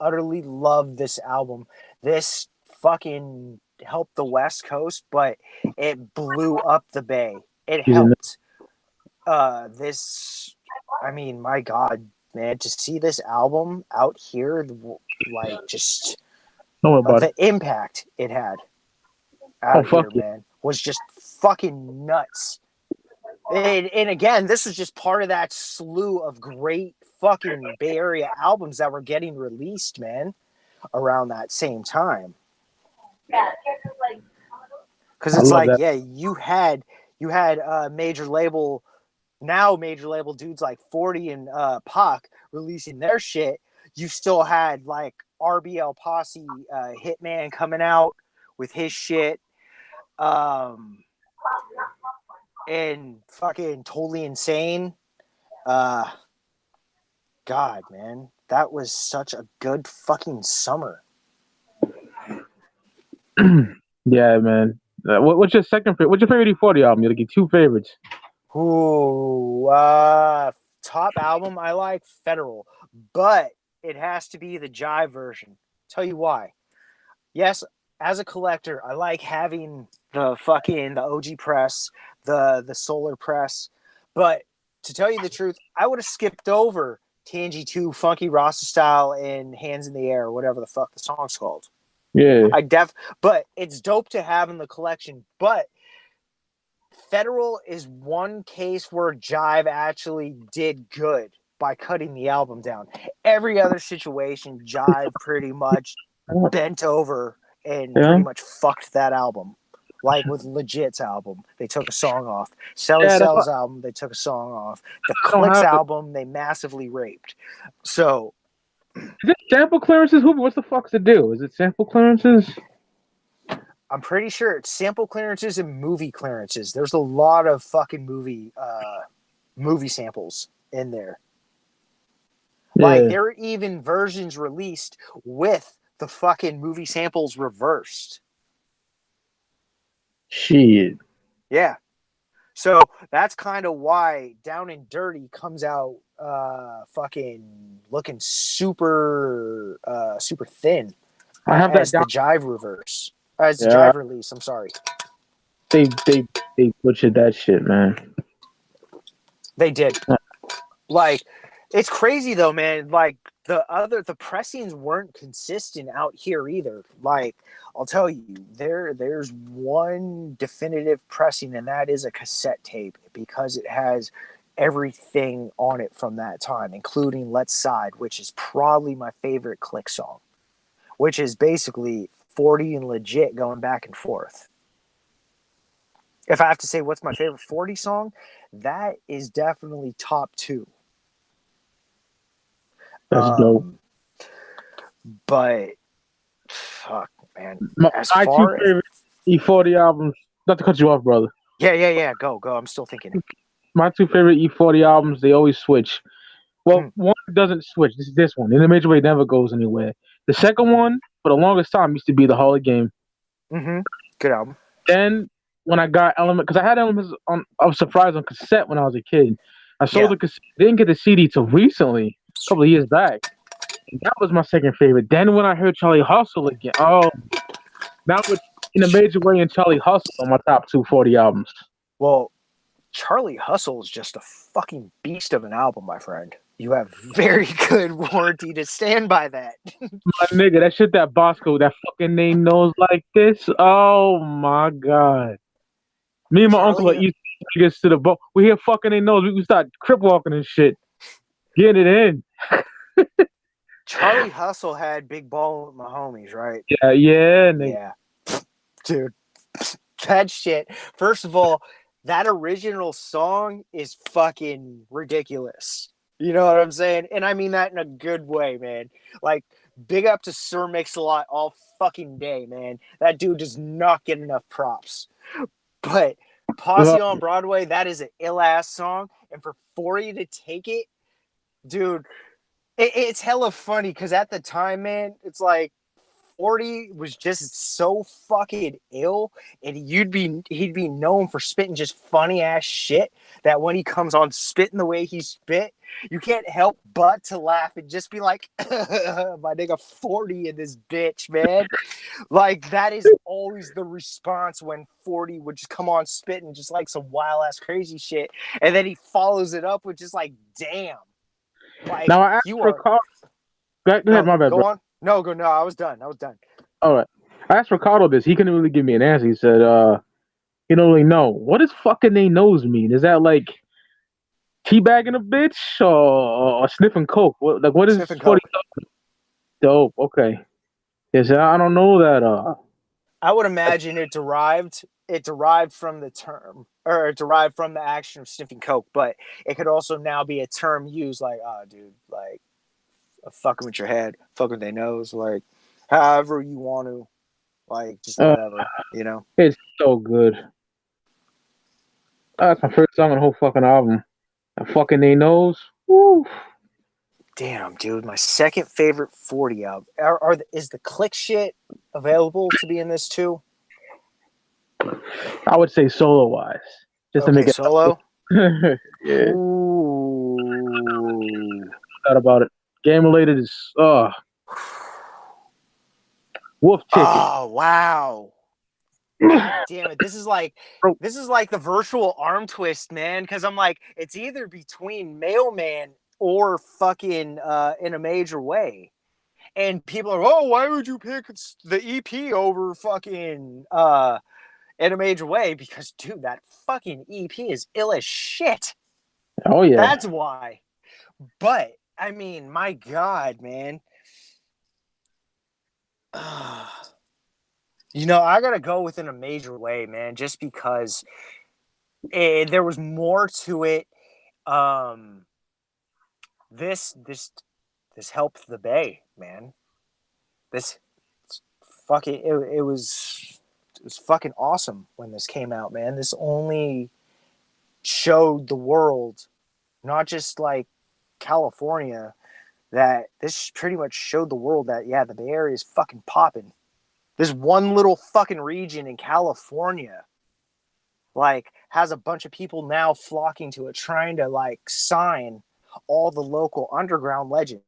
utterly love this album. This fucking helped the West Coast, but it blew up the Bay. It helped. I mean, my God, man, to see this album out here, like, just the impact it had out here, man, was just fucking nuts. And again, this was just part of that slew of great fucking Bay Area albums that were getting released, man, around that same time. Because it's like, yeah, you had major label dudes like 40 and Pac releasing their shit. You still had like RBL Posse, Hitman coming out with his shit. And fucking Totally Insane. God, man, that was such a good fucking summer. Yeah, man. What's your What's your favorite E-40 album? You'll get 2 favorites. Ooh, top album I like Federal, but it has to be the Jive version. Tell you why. Yes, as a collector, I like having the OG press, the solar press, but to tell you the truth, I would have skipped over Tangy 2, Funky Rasta Style, and Hands in the Air, whatever the fuck the song's called. Yeah. But it's dope to have in the collection. But Federal is one case where Jive actually did good by cutting the album down. Every other situation, Jive pretty much bent over and pretty much fucked that album. Like with Legit's album, they took a song off. Selly Cell's album, they took a song off. The Clicks album, they massively raped. So, is it sample clearances? What's the fuck's it do? Is it sample clearances? I'm pretty sure it's sample clearances and movie clearances. There's a lot of fucking movie samples in there. Yeah. Like, there are even versions released with the fucking movie samples reversed. Shit. Yeah. So that's kind of why Down and Dirty comes out fucking looking super thin. I have that the Jive reverse. As the Jive release, I'm sorry. They butchered that shit, man. They did. Like, it's crazy though, man. Like the pressings weren't consistent out here either. Like, I'll tell you, there's one definitive pressing, and that is a cassette tape, because it has everything on it from that time, including Let's Side, which is probably my favorite Click song, which is basically 40 and Legit going back and forth. If I have to say what's my favorite 40 song, that is definitely top 2. That's dope. But fuck, man. My 2 favorite E-40 albums. Not to cut you off, brother. Yeah. Go. I'm still thinking. My 2 favorite E-40 albums, they always switch. Well, one doesn't switch. This one. In a Major Way, never goes anywhere. The second one, for the longest time, used to be The Hall of Game. Mm-hmm. Good album. Then, when I got Element, because I had Elements I was surprised on cassette when I was a kid. I sold the cassette. Didn't get the CD till recently, a couple of years back. And that was my second favorite. Then when I heard Charlie Hustle again, now it's In a Major Way and Charlie Hustle on my top 2 40 albums. Well, Charlie Hustle is just a fucking beast of an album, my friend. You have very good warranty to stand by that. My nigga, that shit that Bosco, that fucking name knows like this. Oh my God. Me and my uncle are East niggas to the boat. We hear fucking they nose. We start crip walking and shit. Getting it in. Charlie Hustle had Big Ball with my homies, right? Yeah, nigga. Yeah. Dude, that shit. First of all, that original song is fucking ridiculous. You know what I'm saying? And I mean that in a good way, man. Like, big up to Sir Mix-a-Lot all fucking day, man. That dude does not get enough props. But Posse on Broadway, that is an ill-ass song. And for 40 to take it, dude, it's hella funny because at the time, man, it's like 40 was just so fucking ill, and he'd be known for spitting just funny ass shit that when he comes on spitting the way he spit, you can't help but to laugh and just be like, my nigga 40 in this bitch, man. Like, that is always the response when 40 would just come on spitting just like some wild ass crazy shit, and then he follows it up with just like, damn. Like, Now I asked you for are. Go ahead, my bad, Go bro. on. No, I was done. All right. I asked Ricardo this. He couldn't really give me an answer. He said, he don't really know. What does fucking they nose mean? Is that like teabagging a bitch or sniffing coke? What is Sniffing 40 coke. dope? Okay. Yes, I don't know that. I would imagine it derived from the term, or it derived from the action of sniffing coke, but it could also now be a term used like, oh, dude, like, fucking with your head, fucking with their nose, like, however you want to, like, just Uh, whatever, you know? it's so good. That's my first song on the whole fucking album. And fucking they nose. Woo. Damn, dude, my second favorite 40 album. Is the click shit available to be in this too? I would say solo wise, just to Okay, make it. solo. Yeah, Ooh. thought about it. Game related is Wolf Ticket. Oh, wow. God damn it. This is like the virtual arm twist, man. Cause I'm like, it's either between Mailman or fucking In a Major Way. And people are, oh, why would you pick the EP over fucking In a Major Way? Because dude, that fucking EP is ill as shit. Oh yeah. That's why. But I mean, my God, man. You know, I gotta go within a major way, man, just because there was more to it. Um, this helped the Bay, man. This fucking it was fucking awesome when this came out, man. This only showed the world, not just like California, that this pretty much showed the world that yeah, the Bay Area is fucking popping. This one little fucking region in California like has a bunch of people now flocking to it, trying to like sign all the local underground legends.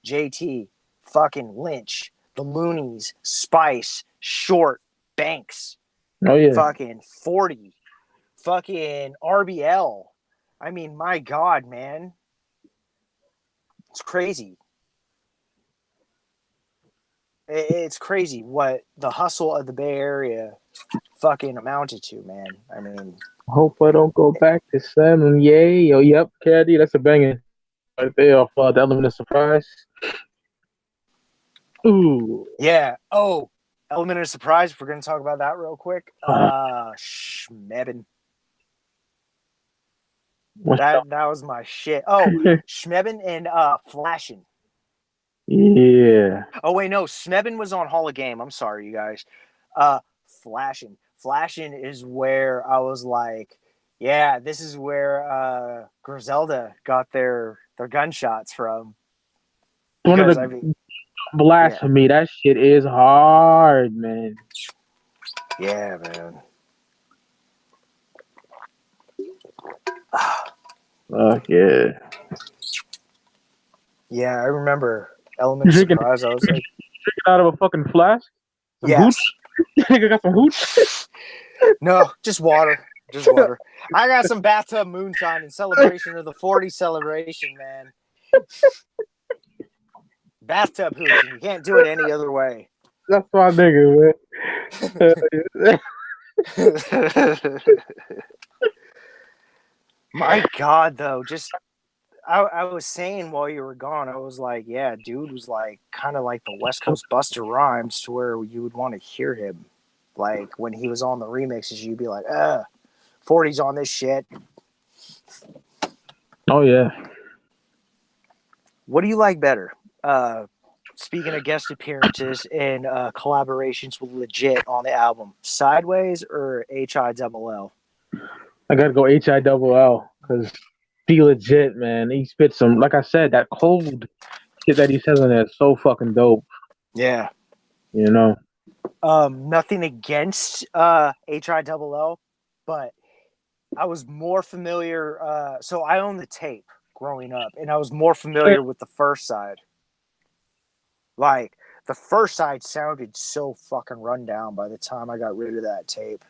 JT, fucking Lynch, the Loonies, Spice, Short, Banks, Oh yeah. fucking 40, fucking RBL. I mean, my God, man. It's crazy. It's crazy what the hustle of the Bay Area fucking amounted to, man. I mean, Hope I don't go back to 7. Yay. Oh yep, Caddy. That's a banging right there off the Element of Surprise. Ooh. yeah. Oh, Element of Surprise. If we're gonna talk about that real quick, Schmebin. That was my shit. Oh, Schmebin and Flashin'. Yeah. Oh wait, no, Schmebin was on Hall of Game. I'm sorry, you guys. Flashin'. Flashin' is where I was like, yeah, this is where Griselda got their gunshots from. One of Because the I mean, Blasphemy. That shit is hard, man. yeah, man. Fuck yeah. Yeah, I remember Element of Drinking, Surprise. I was like, drinking out of a fucking flask. Some hooch. yes. Nigga got some hooch. No, just water. Just water. I got some bathtub moonshine in celebration of the 40 celebration, man. Bathtub hooch, and you can't do it any other way. That's my nigga, man. My God, though, just I was saying while you were gone, I was like, yeah, dude was like kind of like the West Coast Buster Rhymes, to where you would want to hear him. Like when he was on the remixes, you'd be like, 40's on this shit. Oh yeah. What do you like better? Speaking of guest appearances and collaborations with Legit on the album, Sideways or HILL? I gotta go HILL because be legit, man. He spit some, like I said, that cold shit that he says in there is so fucking dope. Yeah. You know. Nothing against HILL, but I was more familiar. So I owned the tape growing up, and I was more familiar with the first side. Like the first side sounded so fucking run down by the time I got rid of that tape.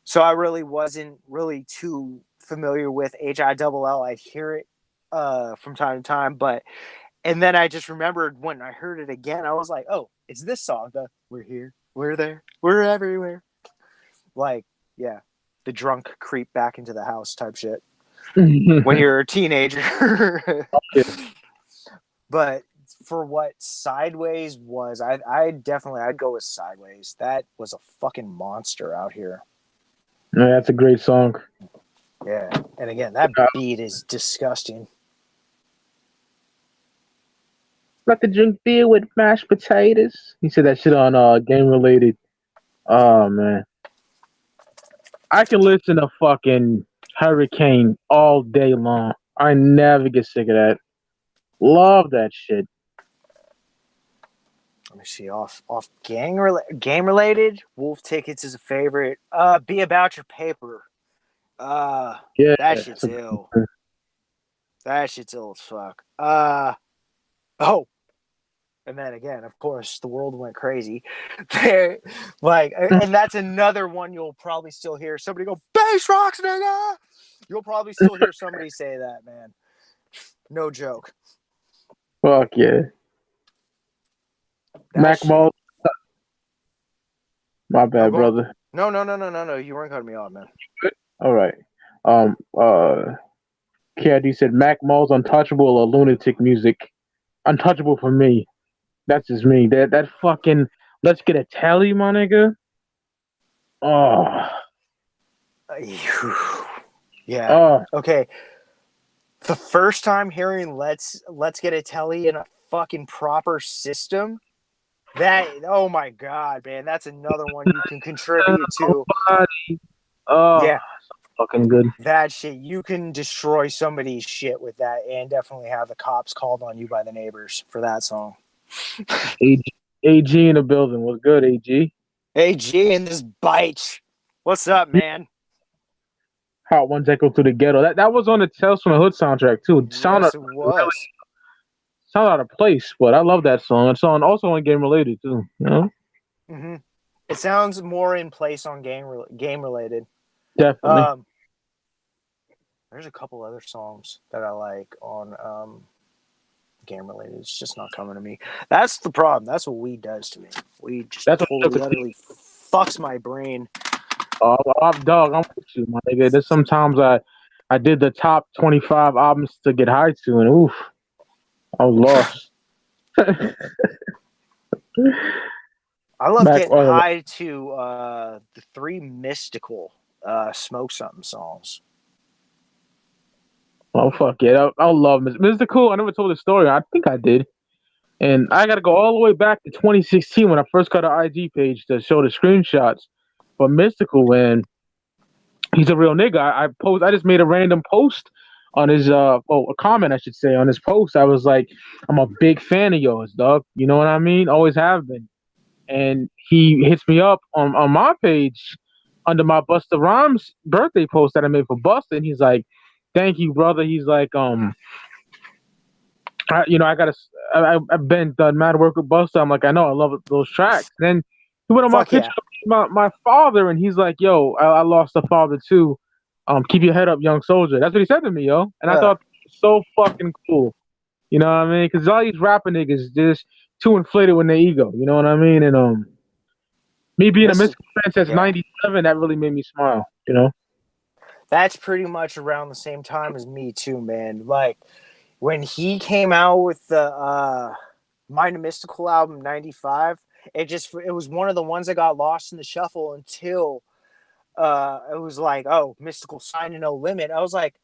So I really wasn't really too familiar with HILL. I'd hear it from time to time, and then I just remembered when I heard it again, I was like, oh, it's this song. We're here, we're there, we're everywhere. Like, yeah, the drunk creep back into the house type shit when you're a teenager. But for what Sideways was, I'd go with Sideways. That was a fucking monster out here. Yeah, that's a great song. Yeah, and again, that beat is disgusting. Like to drink beer with mashed potatoes. He said that shit on Game Related. Oh man, I can listen to fucking Hurricane all day long. I never get sick of that. Love that shit. Let me see. Off game related. Wolf Tickets is a favorite. Be About Your Paper. Yeah, that shit's ill. That shit's ill as fuck. And then again, of course, the world went crazy. There, like, and that's another one you'll probably still hear somebody go, "Bass rocks, nigga." You'll probably still hear somebody say that, man. No joke. Fuck yeah. Mac Mall. My bad, brother. No. You weren't cutting me off, man. All right. KID said Mac Mall's Untouchable or Lunatic Music. Untouchable for me. That's just me. That fucking Let's Get a Tally, my nigga. Oh. Yeah. Okay. The first time hearing Let's Get a Telly in a fucking proper system, oh my god, man, that's another one you can contribute to. Yeah. Fucking good. That shit, you can destroy somebody's shit with that and definitely have the cops called on you by the neighbors for that song. AG in the building. What's good, AG? AG in this bite. What's up, man? Hot Ones Echo Through the Ghetto. That was on the Tales from the Hood soundtrack too. Yes, it was. Sound out of place, but I love that song. It's also on Game Related too. You know. Mm-hmm. It sounds more in place on Game Related. Definitely. There's a couple other songs that I like on Game Related. It's just not coming to me. That's the problem. That's what weed does to me. Weed just utterly fucks my brain. Dog, I'm with you, my nigga. There's sometimes I did the top 25 albums to get high to, and oof, I was lost. I love getting high to the 3 Mystical Smoke Something songs. Oh fuck yeah, I love Mystical. I never told the story. I think I did, and I got to go all the way back to 2016 when I first got an IG page to show the screenshots for Mystical, and he's a real nigga. I just made a random post on his a comment I should say on his post. I was like, I'm a big fan of yours, dog. You know what I mean? Always have been. And he hits me up on my page under my Busta Rhymes birthday post that I made for Busta, and he's like, "Thank you, brother." He's like, I've been done mad work with Busta. I'm like, I know, I love those tracks. Then he went on my picture about my father, and he's like, "Yo, I lost a father too. Keep your head up, young soldier." That's what he said to me, yo. And I thought so fucking cool. You know what I mean? Because all these rapper niggas just too inflated with their ego. You know what I mean? And me being a Mystical fan since '97, that really made me smile. You know? That's pretty much around the same time as me too, man. Like when he came out with the Mind of Mystical album '95, It was one of the ones that got lost in the shuffle until it was like, oh, Mystical signed to No Limit. I was like,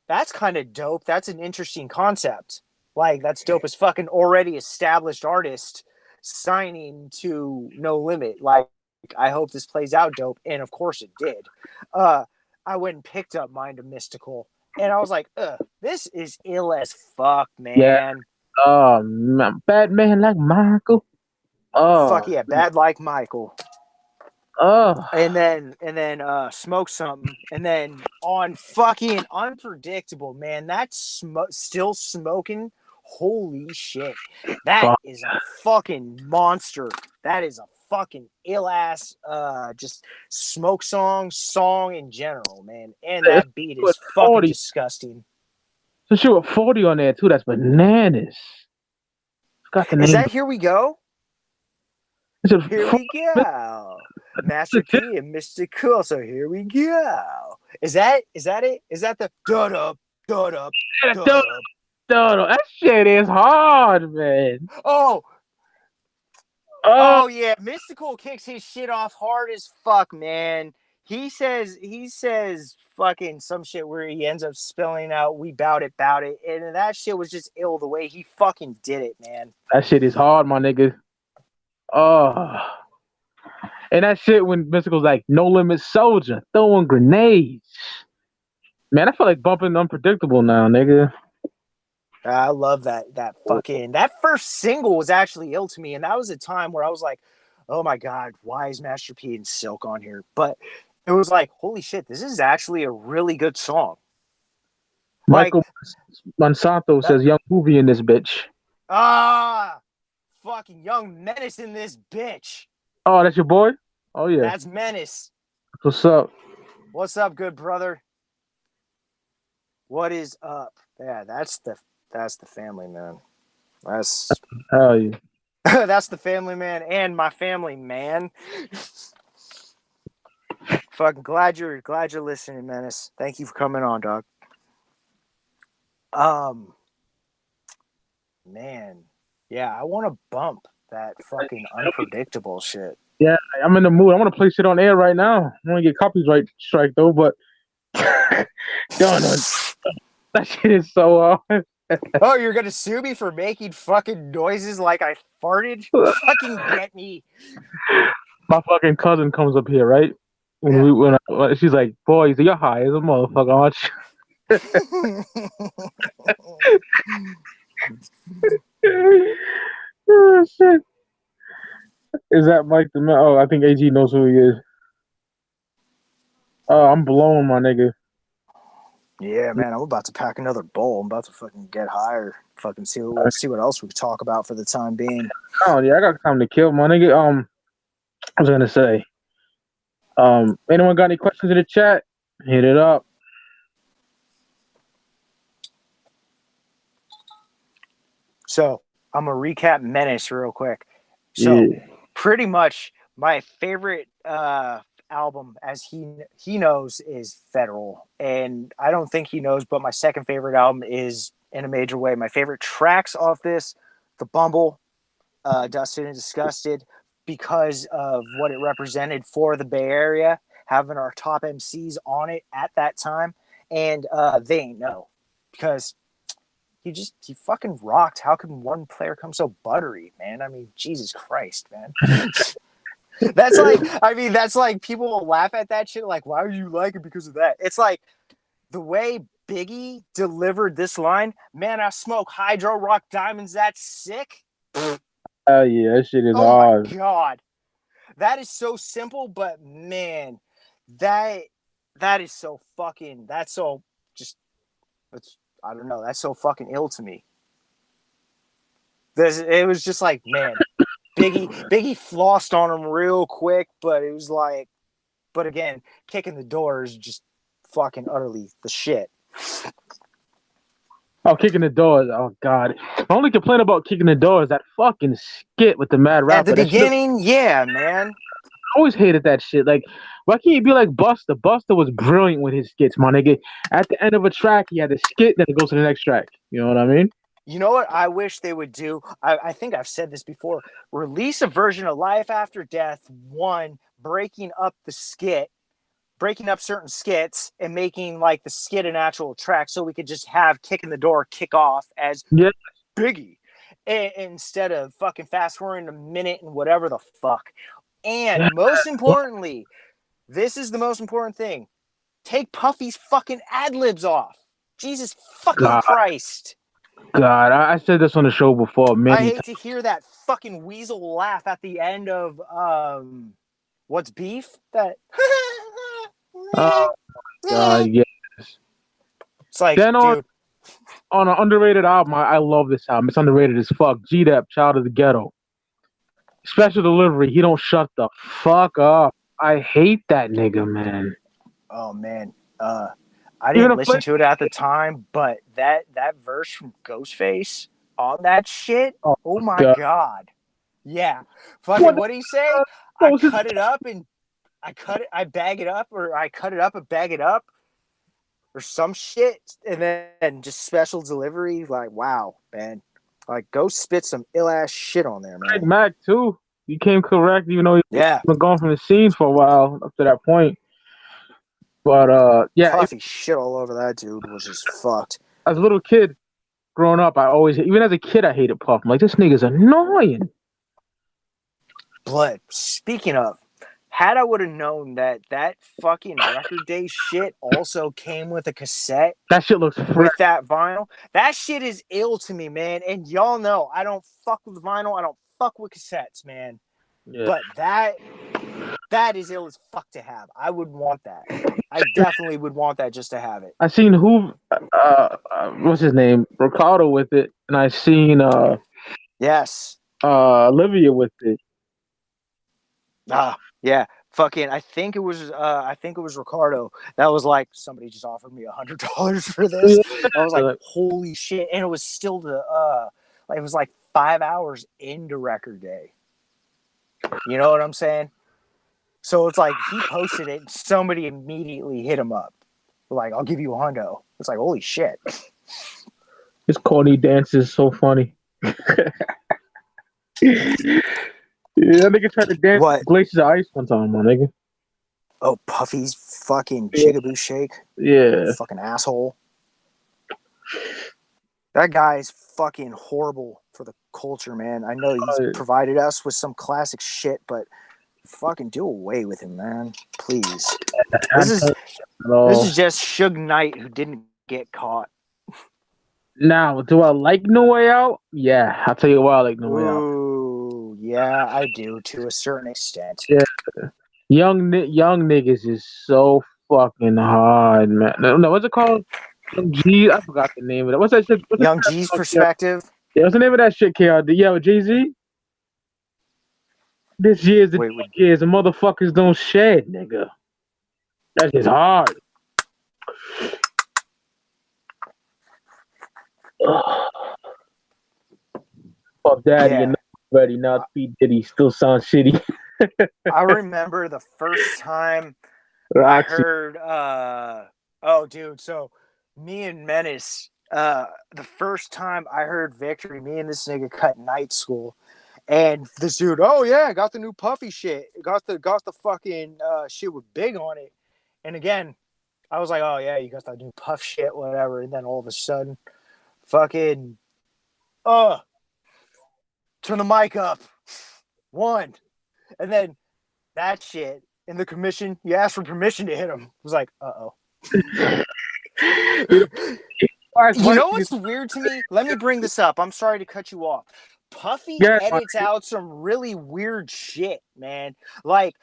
that's kind of dope. That's an interesting concept. Like, that's dope as fucking already established artist signing to No Limit. Like, I hope this plays out dope. And of course it did. I went and picked up Mind of Mystical. And I was like, this is ill as fuck, man. Yeah. Oh, bad man like Michael. Oh, fuck yeah, bad like Michael. Oh, And then Smoke Something. And then on fucking Unpredictable, man. That's still smoking. Holy shit. That fuck. is a fucking monster. That is a fucking ill ass just smoke song in general, man. And that beat is fucking 40. disgusting. So she with 40 on there too. That's bananas. Got the name. Is that Here We Go? Here we go. Master P and Mystical. So here we go. Is that it? Is that the dud up? That shit is hard, man. Oh yeah, Mystical kicks his shit off hard as fuck, man. He says fucking some shit where he ends up spelling out "we bout it," and that shit was just ill the way he fucking did it, man. That shit is hard, my nigga. Oh, and that shit when Mystical's like No Limit Soldier throwing grenades. Man, I feel like bumping Unpredictable now, nigga. I love that fucking that first single was actually ill to me, and that was a time where I was like, oh my god, why is Master P and Silk on here? But it was like, holy shit, this is actually a really good song. Michael Monsanto says Young Wh0vee in this bitch. Fucking Young Menace in this bitch. Oh, that's your boy? Oh yeah. That's Menace. What's up? What's up, good brother? What is up? Yeah, that's the family, man. That's hell yeah. That's the family, man, and my family, man. Fucking glad you're listening, Menace. Thank you for coming on, dog. Man, yeah, I want to bump that fucking Unpredictable shit. Yeah, I'm in the mood. I want to play shit on air right now. I want to get copyright strike though, but that shit is so hard. Oh, you're gonna sue me for making fucking noises like I farted? Fucking get me. My fucking cousin comes up here, right? When she's like, "Boys, you're high as a motherfucker, aren't you?" Oh shit! Is that Mike the man? Oh, I think AG knows who he is. Oh, I'm blown, my nigga. Yeah, man, I'm about to pack another bowl. I'm about to fucking get higher. Fucking see what else we can talk about for the time being. Oh yeah, I got time to kill, my nigga. I was gonna say, anyone got any questions in the chat? Hit it up. So I'm gonna recap Menace real quick. So pretty much my favorite album, as he knows, is Federal, and I don't think he knows, but my second favorite album is In a Major Way. My favorite tracks off this, The Bumble, Dusted and Disgusted, because of what it represented for the Bay Area, having our top MCs on it at that time, and They Ain't Know, because he fucking rocked. How can one player come so buttery, man? I mean, Jesus Christ, man. That's like people will laugh at that shit. Like, why would you like it because of that? It's like the way Biggie delivered this line, man, I smoke hydro rock diamonds. That's sick. Oh yeah, that shit is hard. Oh my God. That is so simple, but man, that is so fucking, I don't know. That's so fucking ill to me. It was just like, man, Biggie flossed on him real quick, but it was like, but again, kicking the door is just fucking utterly the shit. Oh, kicking the doors. Oh, God. My only complaint about kicking the door is that fucking skit with the mad rapper. At the beginning, yeah, man. I always hated that shit. Like, why can't you be like Busta? Busta was brilliant with his skits, my nigga. At the end of a track, he had a skit, then it goes to the next track. You know what I mean? You know what I wish they would do? I think I've said this before. Release a version of Life After Death, one, breaking up certain skits and making like the skit an actual track so we could just have Kick in the Door kick off as Yeah. Biggie instead of fucking fast forwarding a minute and whatever the fuck. And most importantly, this is the most important thing. Take Puffy's fucking ad-libs off. Jesus fucking God, Christ. God, I said this on the show before I many hate to hear that fucking weasel laugh at the end of What's Beef? That times. Yes. it's like, Then dude. on an underrated album, I love this album. It's underrated as fuck. G-Dep, Child of the Ghetto. Special Delivery. He don't shut the fuck up. I hate that nigga, man. Oh man. I didn't listen to it at the time, but that verse from Ghostface on that shit, oh my god. Yeah. Fucking what'd he say? I cut it up and I bag it up, or I cut it up and bag it up, or some shit, and then just special delivery. Like, wow, man. Like, go spit some ill ass shit on there, man. Mac too. He came correct, even though he's been gone from the scene for a while up to that point. But yeah, Puffy shit all over that dude was just fucked. As a little kid, growing up, even as a kid, I hated Puff. I'm like, this nigga's annoying. But speaking of, had I would have known that fucking Record Day shit also came with a cassette. That shit looks fresh. With that vinyl. That shit is ill to me, man. And y'all know I don't fuck with vinyl. I don't fuck with cassettes, man. Yeah. But that is ill as fuck to have. I would want that. I definitely would want that just to have it. I seen what's his name? Ricardo with it. And I seen yes. Olivia with it. Yeah. Fucking, I think it was Ricardo. That was like, somebody just offered me $100 for this. I was like, holy shit. And it was still it was like 5 hours into Record Day. You know what I'm saying? So it's like he posted it, and somebody immediately hit him up. Like, I'll give you $100. It's like, holy shit. His corny dance is so funny. Yeah, that nigga tried to dance Glaciers of Ice one time, my nigga. Oh, Puffy's fucking Jigaboo Shake. Yeah. Fucking asshole. That guy's fucking horrible for the culture, man. I know he's provided us with some classic shit, but fucking do away with him, man. Please. This is just Suge Knight who didn't get caught. Now, do I like No Way Out? Yeah, I'll tell you why I like No Way Out. Ooh, yeah, I do to a certain extent. Yeah, young niggas is so fucking hard, man. No, what's it called? Young G. I forgot the name of it. What's that shit? Young G's Perspective. Yeah, what's the name of that shit, KRD? Yeah, with Jay-Z. This year's the years the motherfuckers don't shed, nigga. That's just hard. Fuck Daddy, you're not ready. Now P. Diddy still sounds shitty. I remember the first time I heard oh dude, so me and Menace, the first time I heard Victory, me and this nigga cut night school. And this dude, oh yeah, got the new Puffy shit. Got the fucking shit with Big on it. And again, I was like, oh yeah, you got that new Puff shit, whatever. And then all of a sudden, fucking turn the mic up. One. And then that shit in the commission, you asked for permission to hit him. It was like, uh-oh. You know what's weird to me? Let me bring this up. I'm sorry to cut you off. Puffy edits out some really weird shit, man. Like,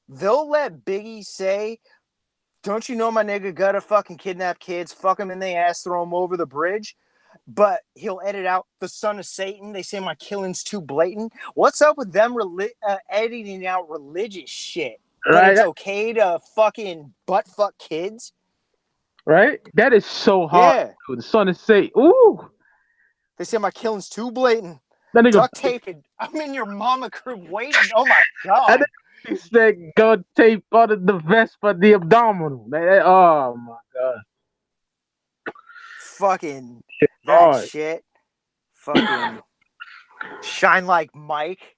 they'll let Biggie say, don't you know my nigga gotta fucking kidnap kids, fuck them in the ass, throw them over the bridge? But he'll edit out the son of Satan. They say my killing's too blatant. What's up with them editing out religious shit? But it's okay to fucking butt fuck kids? Right? That is so hard. Yeah. The son of Satan. Ooh. They say my killing's too blatant. Duct taped. I'm in your mama crib waiting. Oh my god. He said God tape under the vest for the abdominal. Oh my god. Fucking that shit. fucking Shine Like Mike.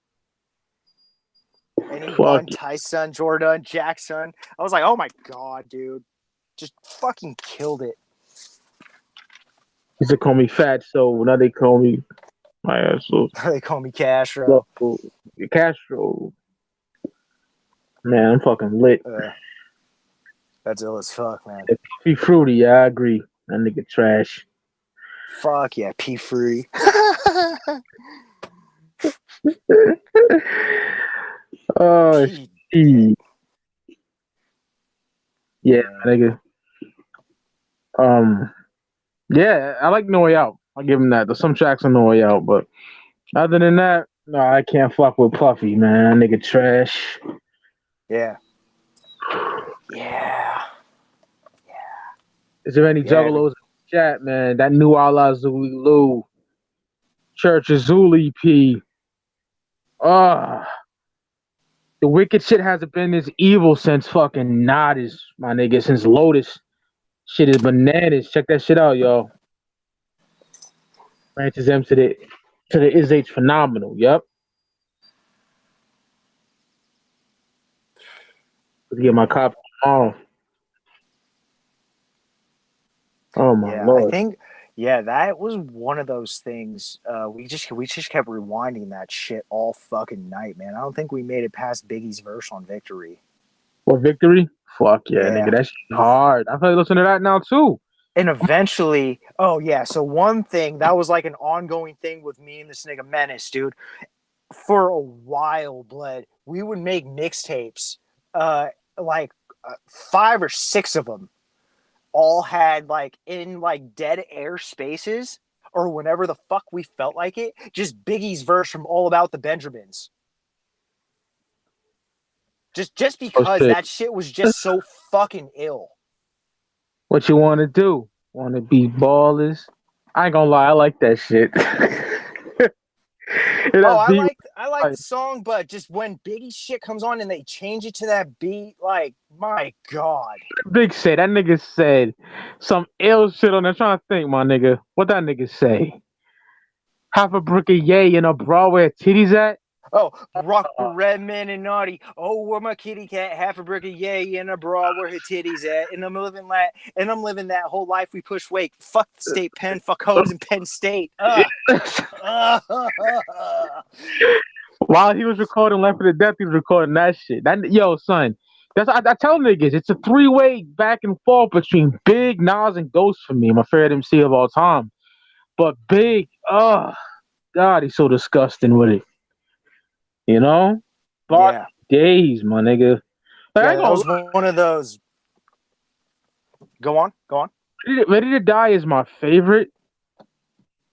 And he Fuck won yeah. Tyson, Jordan, Jackson. I was like, oh my God, dude. Just fucking killed it. Used to call me Fat, so now they call me my asshole. They call me Castro. Castro. Man, I'm fucking lit. That's ill as fuck, man. Be fruity, yeah, I agree. That nigga trash. Fuck yeah, P Free. Oh, shit. Yeah, nigga. Yeah, I like No Way Out. I'll give him that. There's some tracks on No Way Out, but other than that, no, I can't fuck with Puffy, man. That nigga trash. Yeah. Yeah. Is there any juggalos in the chat, man? That new Allah Zuli Lou. Church of Zuli P. The wicked shit hasn't been this evil since fucking Nodis, my nigga, since Lotus. Shit is bananas. Check that shit out, yo. Francis M to the Is phenomenal. Yep. Let's get my copy tomorrow. Oh my lord. I think that was one of those things. We just kept rewinding that shit all fucking night, man. I don't think we made it past Biggie's verse on Victory. What, Victory? Fuck yeah, nigga. That shit hard. I feel listen to that now too. And eventually, so one thing that was like an ongoing thing with me and this nigga Menace, dude. For a while, Bled, we would make mixtapes, 5 or 6 of them, all had like in like dead air spaces or whenever the fuck we felt like it, just Biggie's verse from All About the Benjamins. Just because that shit was just so fucking ill. What you want to do? Want to be ballers? I ain't gonna lie, I like that shit. I like the song, but just when Biggie shit comes on and they change it to that beat, like, my God. Big say that nigga said some ill shit on there. I'm trying to think, my nigga. What that nigga say? Half a brick of yay in a bra where titties at? Oh, rock the red man and naughty. Oh, where my kitty cat, half a brick of yay in a bra where her titties at. And I'm living that whole life we push weight. Fuck the state pen, fuck hoes in Penn State. While he was recording Life of the Death, he was recording that shit. Yo, son, I tell niggas, it's a 3-way back and forth between Big, Nas, and Ghost for me. My favorite MC of all time. But Big, God, he's so disgusting with it. You know? Fuck days, my nigga. That was one of those. Go on. Ready to Die is my favorite,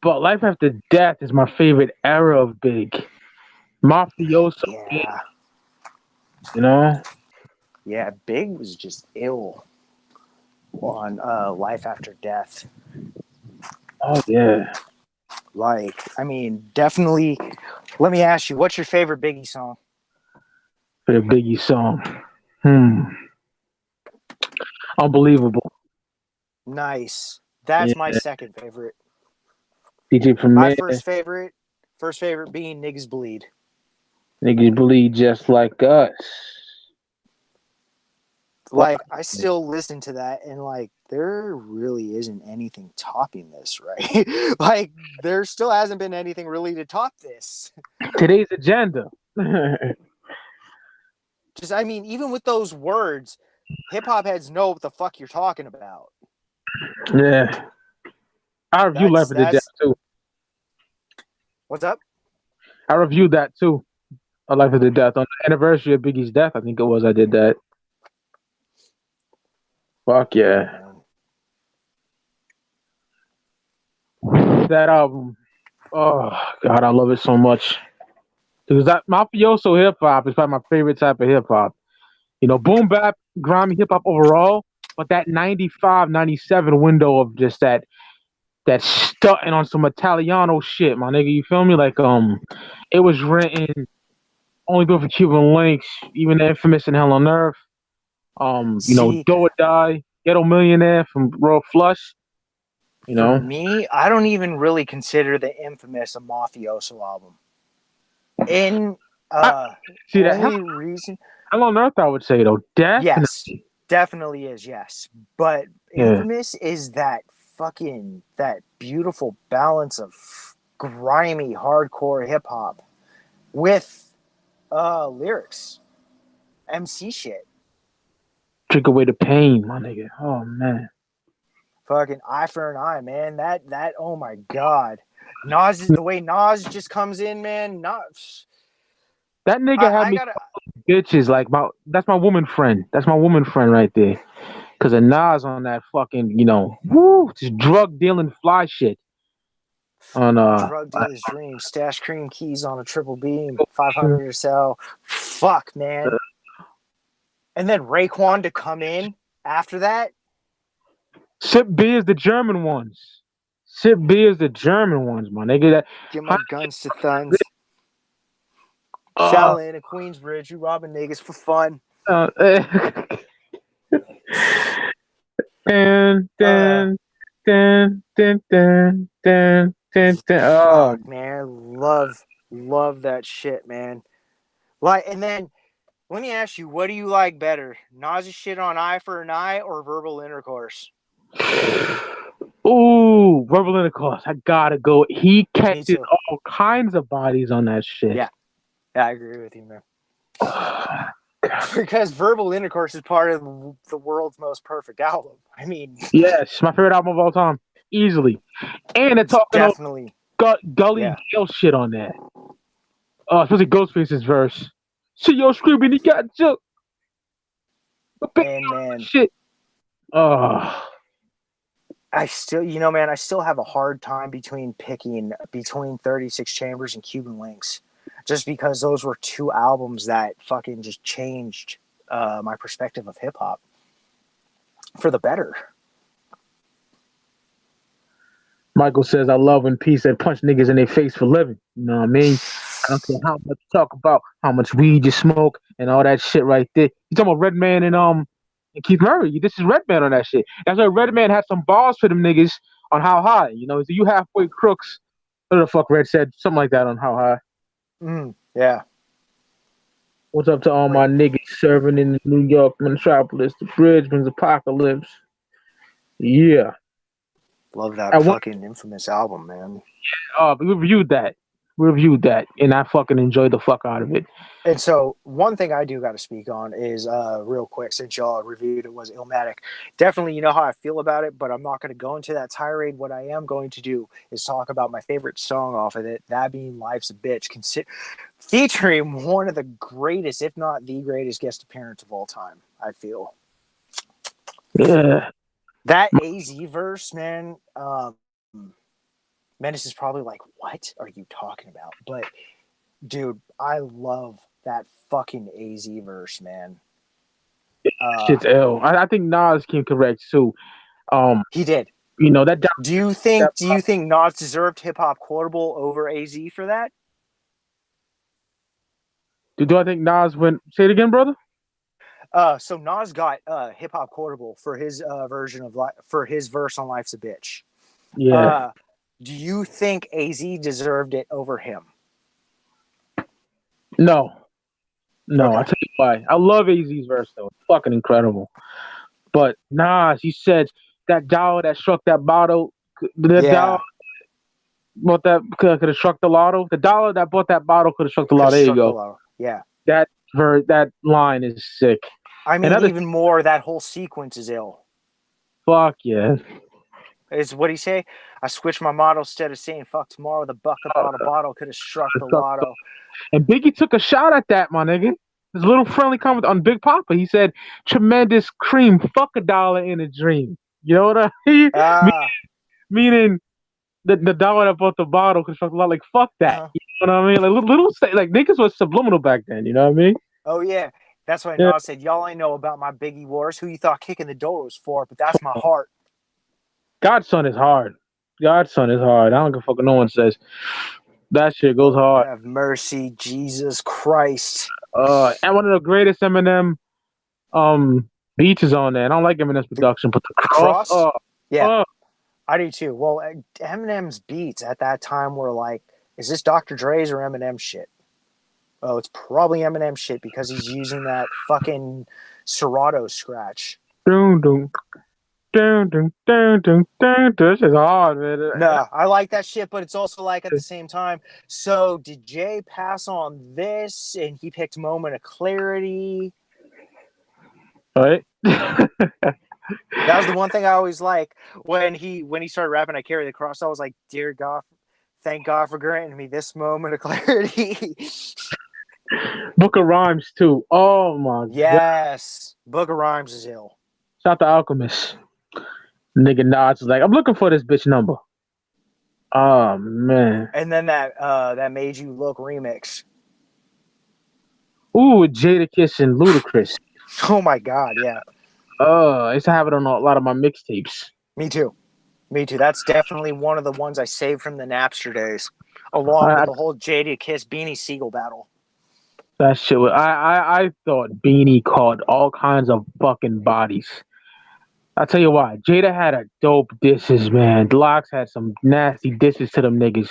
but Life After Death is my favorite era of Big. Mafioso. Yeah. You know? Yeah, Big was just ill on Life After Death. Oh, yeah. Like, I mean, definitely. Let me ask you, what's your favorite Biggie song? Favorite Biggie song? Unbelievable. Nice. That's my second favorite. DJ Premier. My first favorite being Niggas Bleed. Niggas bleed just like us. Like, I still listen to that, and like, there really isn't anything topping this, right? Like, there still hasn't been anything really to top this. Today's agenda. Just, I mean, even with those words, hip hop heads know what the fuck you're talking about. Yeah. I reviewed Life of the Death too. What's up? I reviewed that too. Life of the Death. On the anniversary of Biggie's death, I think it was, I did that. Fuck yeah. That album. Oh, God, I love it so much. Because that mafioso hip hop is probably my favorite type of hip hop. You know, boom bap, grimy hip hop overall, but that 95, 97 window of just that stunting on some Italiano shit, my nigga. You feel me? Like, it was written only good for Cuban Links, even the infamous in Hell on Earth. You know, Do or Die, Ghetto Millionaire from Royal Flush. You For know, me, I don't even really consider the infamous a mafioso album. In I see that. only reason, Hell on Earth, I would say though, yes, definitely. definitely is yes. But Yeah, infamous is that beautiful balance of grimy hardcore hip hop with lyrics, MC shit. drink away the pain, my nigga. Oh man, Fucking eye for an eye, man. That oh my god. Nas, the way Nas just comes in, man. Nas, that nigga had I me gotta. bitches like my. That's my woman friend. That's my woman friend right there. Cause of Nas on that fucking, woo, just drug dealing fly shit on Drug dealer's dream, stash cream keys on a triple beam, 500 or so. Fuck, man. And then Raekwon to come in after that. Sip B is the German ones. Sip B is the German ones, my nigga. That Give my guns to Thuns. uh, Shaolin and Queensbridge, you robbing niggas for fun. uh, dun, Uh, dun, dun, dun, dun, dun, dun, dun. Oh, fuck, man. Love that shit, man. Like, and then let me ask you, what do you like better? Nas' shit on eye for an eye or verbal intercourse? ooh, verbal intercourse. I gotta go. He Me catches too. all kinds of bodies on that shit. Yeah, I agree with you, man. Because verbal intercourse is part of the world's most perfect album. I mean, Yes, my favorite album of all time, easily. And they're it's talking about definitely, Gully yeah. Gale shit on that. Especially Ghostface's verse. See yo screaming, he got juke. And man, Shit. Oh, I still, man, I still have a hard time picking between 36 Chambers and Cuban Links, just because those were two albums that fucking just changed my perspective of hip hop for the better. Michael says, I love when P said punch niggas in their face for living. You know what I mean? I don't care how much you talk about how much weed you smoke and all that shit right there. You talking about Redman and Keith Murray. This is Redman on that shit. That's why Redman had some balls for them niggas on How High. So you halfway crooks. What the fuck Red said? Something like that on How High. Yeah. What's up to all my Wait, niggas serving in the New York metropolis? The bridge brings apocalypse. Yeah. love that At one fucking infamous album, man. we reviewed that. We reviewed that, and I fucking enjoyed the fuck out of it. And so one thing I do got to speak on is real quick, since y'all reviewed it, was Illmatic. Definitely, you know how I feel about it, but I'm not going to go into that tirade. What I am going to do is talk about my favorite song off of it, that being Life's a Bitch, featuring one of the greatest, if not the greatest guest appearance of all time, I feel. Yeah. That AZ verse, man, Menace is probably like, what are you talking about? But dude, I love that fucking AZ verse, man. Shit's ill. I think Nas came correct too. He did. That Do you think Nas deserved hip hop quotable over AZ for that? do I think Nas went? Say it again, brother. So Nas got hip hop quotable for his version of for his verse on "Life's a Bitch." Yeah. Do you think AZ deserved it over him? No. No. I Okay. tell you why. I love AZ's verse though. It's fucking incredible. But Nas, he said that dollar that struck that bottle, the dollar Yeah. bought that could have struck the lotto. The dollar that bought that bottle could have struck the Could lotto. There you struck the go. low. Yeah. That line is sick. I And mean, other even more, that whole sequence is ill. fuck yeah. Is what he say? I switched my motto instead of saying "fuck tomorrow." The buck that bought a bottle could have struck the lotto. And Biggie took a shot at that, my nigga. His little friendly comment on Big Papa. He said, "Tremendous cream, fuck a dollar in a dream." You know what I mean? Ah. Meaning the dollar that bought the bottle could fuck a lot. Like fuck that. Uh-huh. You know what I mean? Like like niggas was subliminal back then. You know what I mean? Oh yeah. That's why Yeah. Nas said, "Y'all ain't know about my Biggie wars. Who you thought kicking the door was for? But that's my heart." Godson is hard. Godson is hard. I don't give a fuck what no one says. That shit goes Lord hard. have mercy, Jesus Christ. And one of the greatest Eminem beats is on there. I don't like Eminem's The, production, but the the cross. cross? Yeah. Oh, I do too. Well, Eminem's beats at that time were like, is this Dr. Dre's or Eminem shit? Oh, it's probably Eminem shit because he's using that fucking Serato scratch. Dun, dun, dun, dun, dun, dun, dun. This is hard, man. No, I like that shit, but it's also like at the same time. So did Jay pass on this and he picked Moment of Clarity? Right? That was the one thing I always like when he started rapping. I carry the cross. I was like, dear God, thank God for granting me this moment of clarity. Book of Rhymes too. Oh my god. Yes, Book of Rhymes is ill. Shout out to Alchemist. Nigga nods like, I'm looking for this bitch number. Oh man. And then that Made You Look remix. Ooh, Jada Kiss and Ludacris. Oh my God, yeah. I used to have it on a lot of my mixtapes. Me too. That's definitely one of the ones I saved from the Napster days, along with the whole Jada Kiss Beanie Siegel battle. That shit was, I thought Beanie caught all kinds of fucking bodies. I'll tell you why. Jada had a dope disses, man. Locks had some nasty disses to them niggas.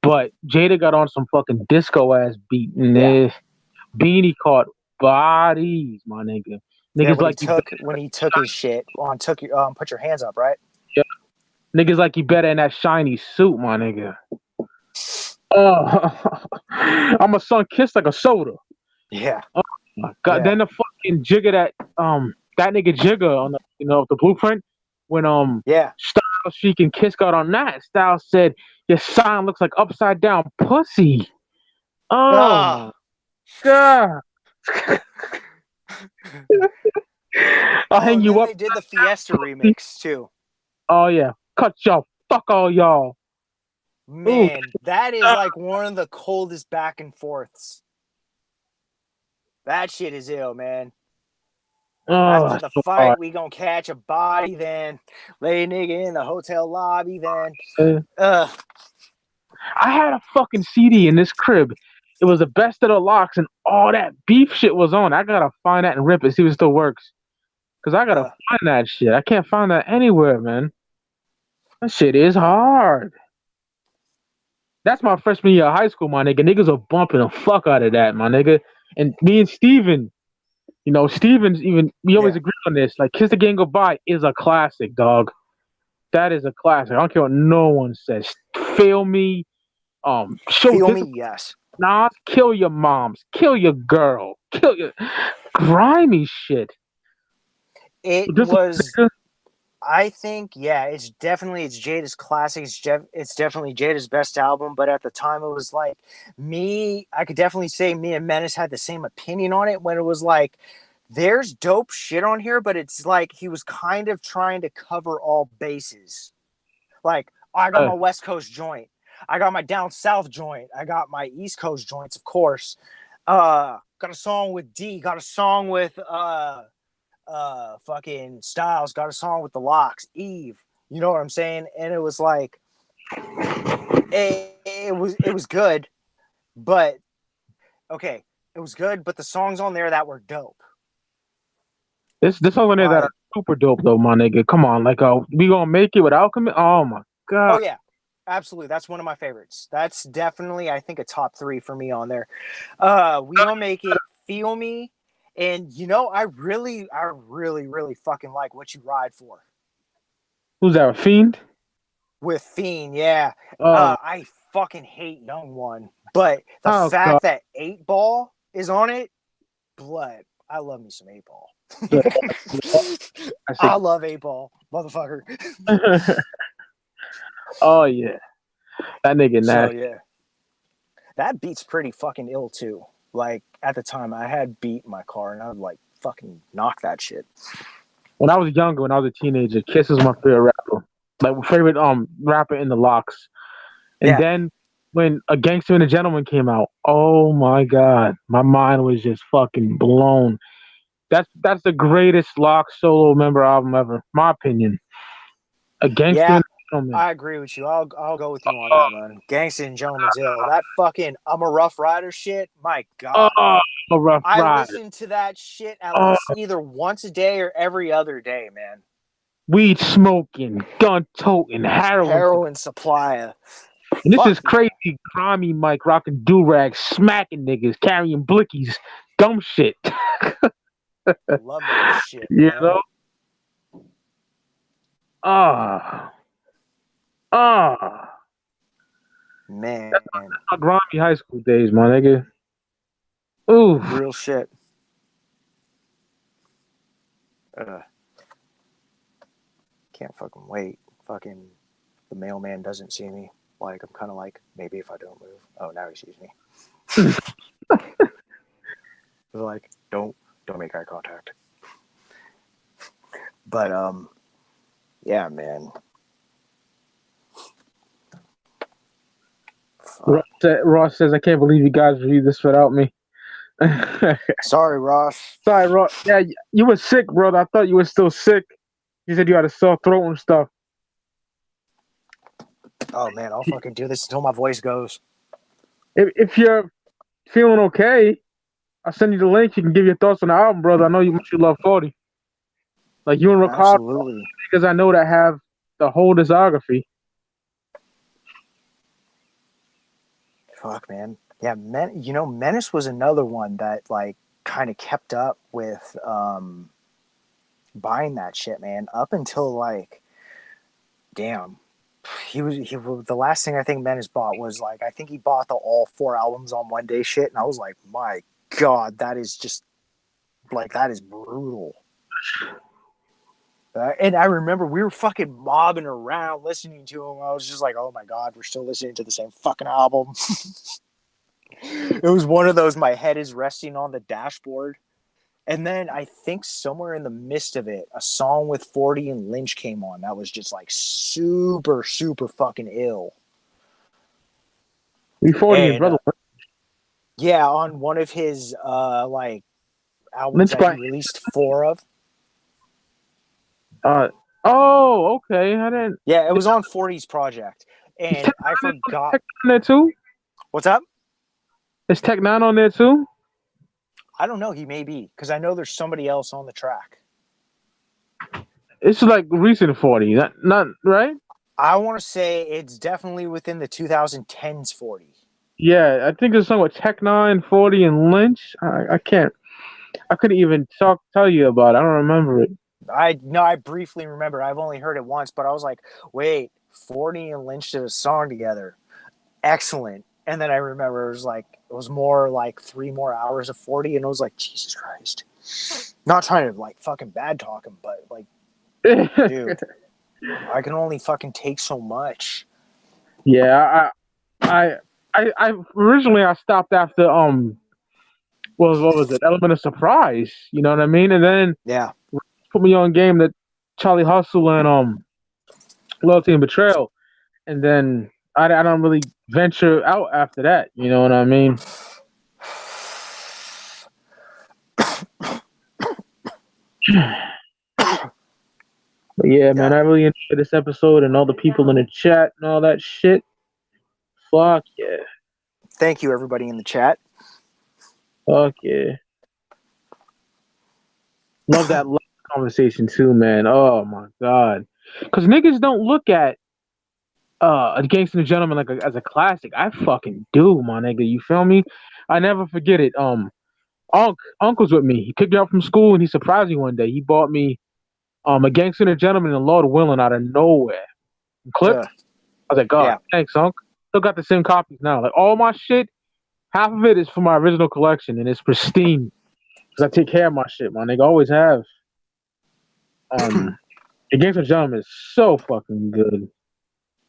But Jada got on some fucking disco ass beat and Beanie caught bodies, my nigga. Niggas when he took his shit on Put Your Hands Up, right? Yeah. Niggas like you better in that shiny suit, my nigga. Oh, I'm a son kissed like a soda. Yeah. Oh my god. Yeah. Then the fucking jigger that nigga Jigger on the Blueprint when Styles Sheik and Kiss got on that. Styles said your sign looks like upside down pussy. Oh my god. I'll hang you up. They did the Fiesta remix too. Oh yeah. Cut y'all. Fuck all y'all. Man, that is like one of the coldest back and forths. That shit is ill, man. After the fight, we gonna catch a body, then lay a nigga in the hotel lobby, then. I had a fucking CD in this crib. It was the best of the locks, and all that beef shit was on. I gotta find that and rip it, see if it still works. Cause I gotta find that shit. I can't find that anywhere, man. That shit is hard. That's my freshman year of high school, my nigga. Niggas are bumping the fuck out of that, my nigga. And me and Steven, Steven's we always agree on this. Like, Kiss the Game Goodbye is a classic, dog. That is a classic. I don't care what no one says. Feel Me. Feel Me, yes. Nas, kill your moms. Kill your girl. Kill your grimy shit. I think, it's Jada's classic. It's definitely Jada's best album. But at the time, it was like I could definitely say me and Menace had the same opinion on it when it was like, there's dope shit on here, but it's like he was kind of trying to cover all bases. Like, I got my West Coast joint. I got my down South joint. I got my East Coast joints, of course. Got a song with D. Got a song with fucking Styles. Got a song with the Locks. Eve. You know what I'm saying? And it was like, it was good, but it was good. But the songs on there that were dope. This song on there that are super dope though, my nigga. Come on, like we gonna make it with Alchemist. Oh my god. Oh yeah. Absolutely. That's one of my favorites. That's definitely, I think, a top 3 for me on there. We Gonna Make It, Feel Me, and I really fucking like What You Ride For. Who's that, Fiend? With Fiend, yeah. I fucking hate Young One, but the fact that 8 Ball is on it, blood. I love me some 8 Ball. I love 8 Ball, motherfucker. Oh yeah, that nigga nasty. So, yeah, that beat's pretty fucking ill too. Like at the time, I had Beat in my car, and I would like fucking knock that shit. When I was younger, when I was a teenager, Kiss was my favorite rapper. Like my favorite rapper in the locks. And then when A Gangster and a Gentleman came out, oh my god, my mind was just fucking blown. That's the greatest lock solo member album ever, my opinion. A Gangster and a Gentleman. I agree with you. I'll go with you on that, man. Gangsta and Gentleman's ill. That fucking I'm a Rough Rider shit. My god. A Rough Rider. I listen to that shit at least either once a day or every other day, man. weed smoking, gun toting, heroin. Heroin supplier. And this Fuck is yeah. crazy, grimy Mike rocking do-rags, smacking niggas, carrying blickies, dumb shit. Love that shit, You man. know? Ah. Ah. Man. My grimy high school days, my nigga. Ooh. Real shit. Can't fucking wait. Fucking the mailman doesn't see me. Like, I'm kind of like, maybe if I don't move. Oh, now he sees me. Like, don't make eye contact. But yeah, man. Ross says, I can't believe you guys read this without me. Sorry, Ross. Sorry, Ross. Yeah, you were sick, brother. I thought you were still sick. You said you had a sore throat and stuff. Oh man, I'll fucking do this until my voice goes. If you're feeling okay, I'll send you the link. You can give your thoughts on the album, brother. I know you love 40. Like you and Ricardo, Absolutely. because I know that have the whole discography. Fuck, man. Yeah, Menace was another one that like kind of kept up with buying that shit, man. Up until like, damn, he the last thing I think Menace bought was like I think he bought the all 4 albums on one day shit, and I was like, my god, that is just like that is brutal. And I remember we were fucking mobbing around listening to him. I was just like, oh my god, we're still listening to the same fucking album. It was one of those, my head is resting on the dashboard. And then I think somewhere in the midst of it, a song with 40 and Lynch came on. That was just like super, super fucking ill. E-40, your And brother. yeah, on one of his like albums Lynch that by. he released 4 of. Oh, okay. I didn't. Yeah, it was on 40's project. And I forgot. Tech on there too? What's up? Is Tech Nine on there too? I don't know. He may be, because I know there's somebody else on the track. It's like recent 40, not right? I want to say it's definitely within the 2010s 40. Yeah, I think there's something with Tech Nine, 40, and Lynch. I can't. I couldn't even tell you about it. I don't remember it. I briefly remember. I've only heard it once, but I was like, wait, 40 and Lynch did a song together. Excellent. And then I remember it was more like 3 more hours of 40, and it was like, Jesus Christ. Not trying to like fucking bad talk him, but like, dude, I can only fucking take so much. Yeah, I originally I stopped after what was it? Element of Surprise. You know what I mean? And then Yeah. put me on game that Charlie Hustle and Loyalty and Betrayal, and then I don't really venture out after that. You know what I mean? But yeah, man, I really enjoyed this episode and all the people in the chat and all that shit. Fuck yeah. Thank you, everybody in the chat. Fuck yeah. Love that conversation too, man. Oh my god. Because niggas don't look at A Gangster and a Gentleman like as a classic. I fucking do, my nigga. You feel me? I never forget it. Uncle's with me. He picked me up from school and he surprised me one day. He bought me A Gangster and a Gentleman and Lord Willin' out of nowhere. Clip. I was like, God, thanks, Unc. Still got the same copies now. Like all my shit, half of it is from my original collection and it's pristine. Because I take care of my shit, my nigga. Always have. A Gangster and a Gentleman is so fucking good.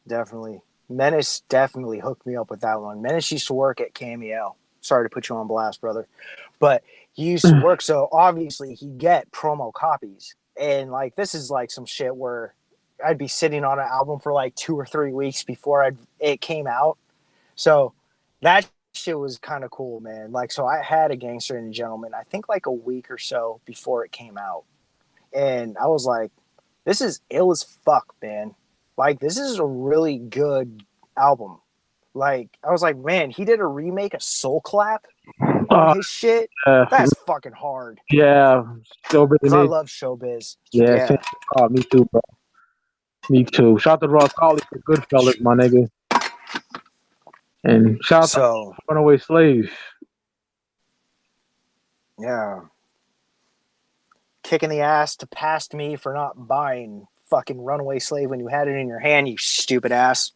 Definitely. Menace definitely hooked me up with that one. Menace used to work at Cameo. Sorry to put you on blast, brother. But he used to work, so obviously he'd get promo copies. And like this is like some shit where I'd be sitting on an album for like 2 or 3 weeks before it came out. So that shit was kind of cool, man. Like, so I had A Gangster and a Gentleman, I think like a week or so before it came out. And I was like, this is ill as fuck, man. Like, this is a really good album. Like, I was like, man, he did a remake of Soul Clap. his shit. That's fucking hard. Yeah, Showbiz. Because I love Showbiz. Yeah. Me too, bro. Me too. Shout out to Ross Colley for Goodfellas, my nigga. And shout out to Runaway Slave. Yeah. Kicking the ass to past me for not buying fucking Runaway Slave when you had it in your hand, you stupid ass.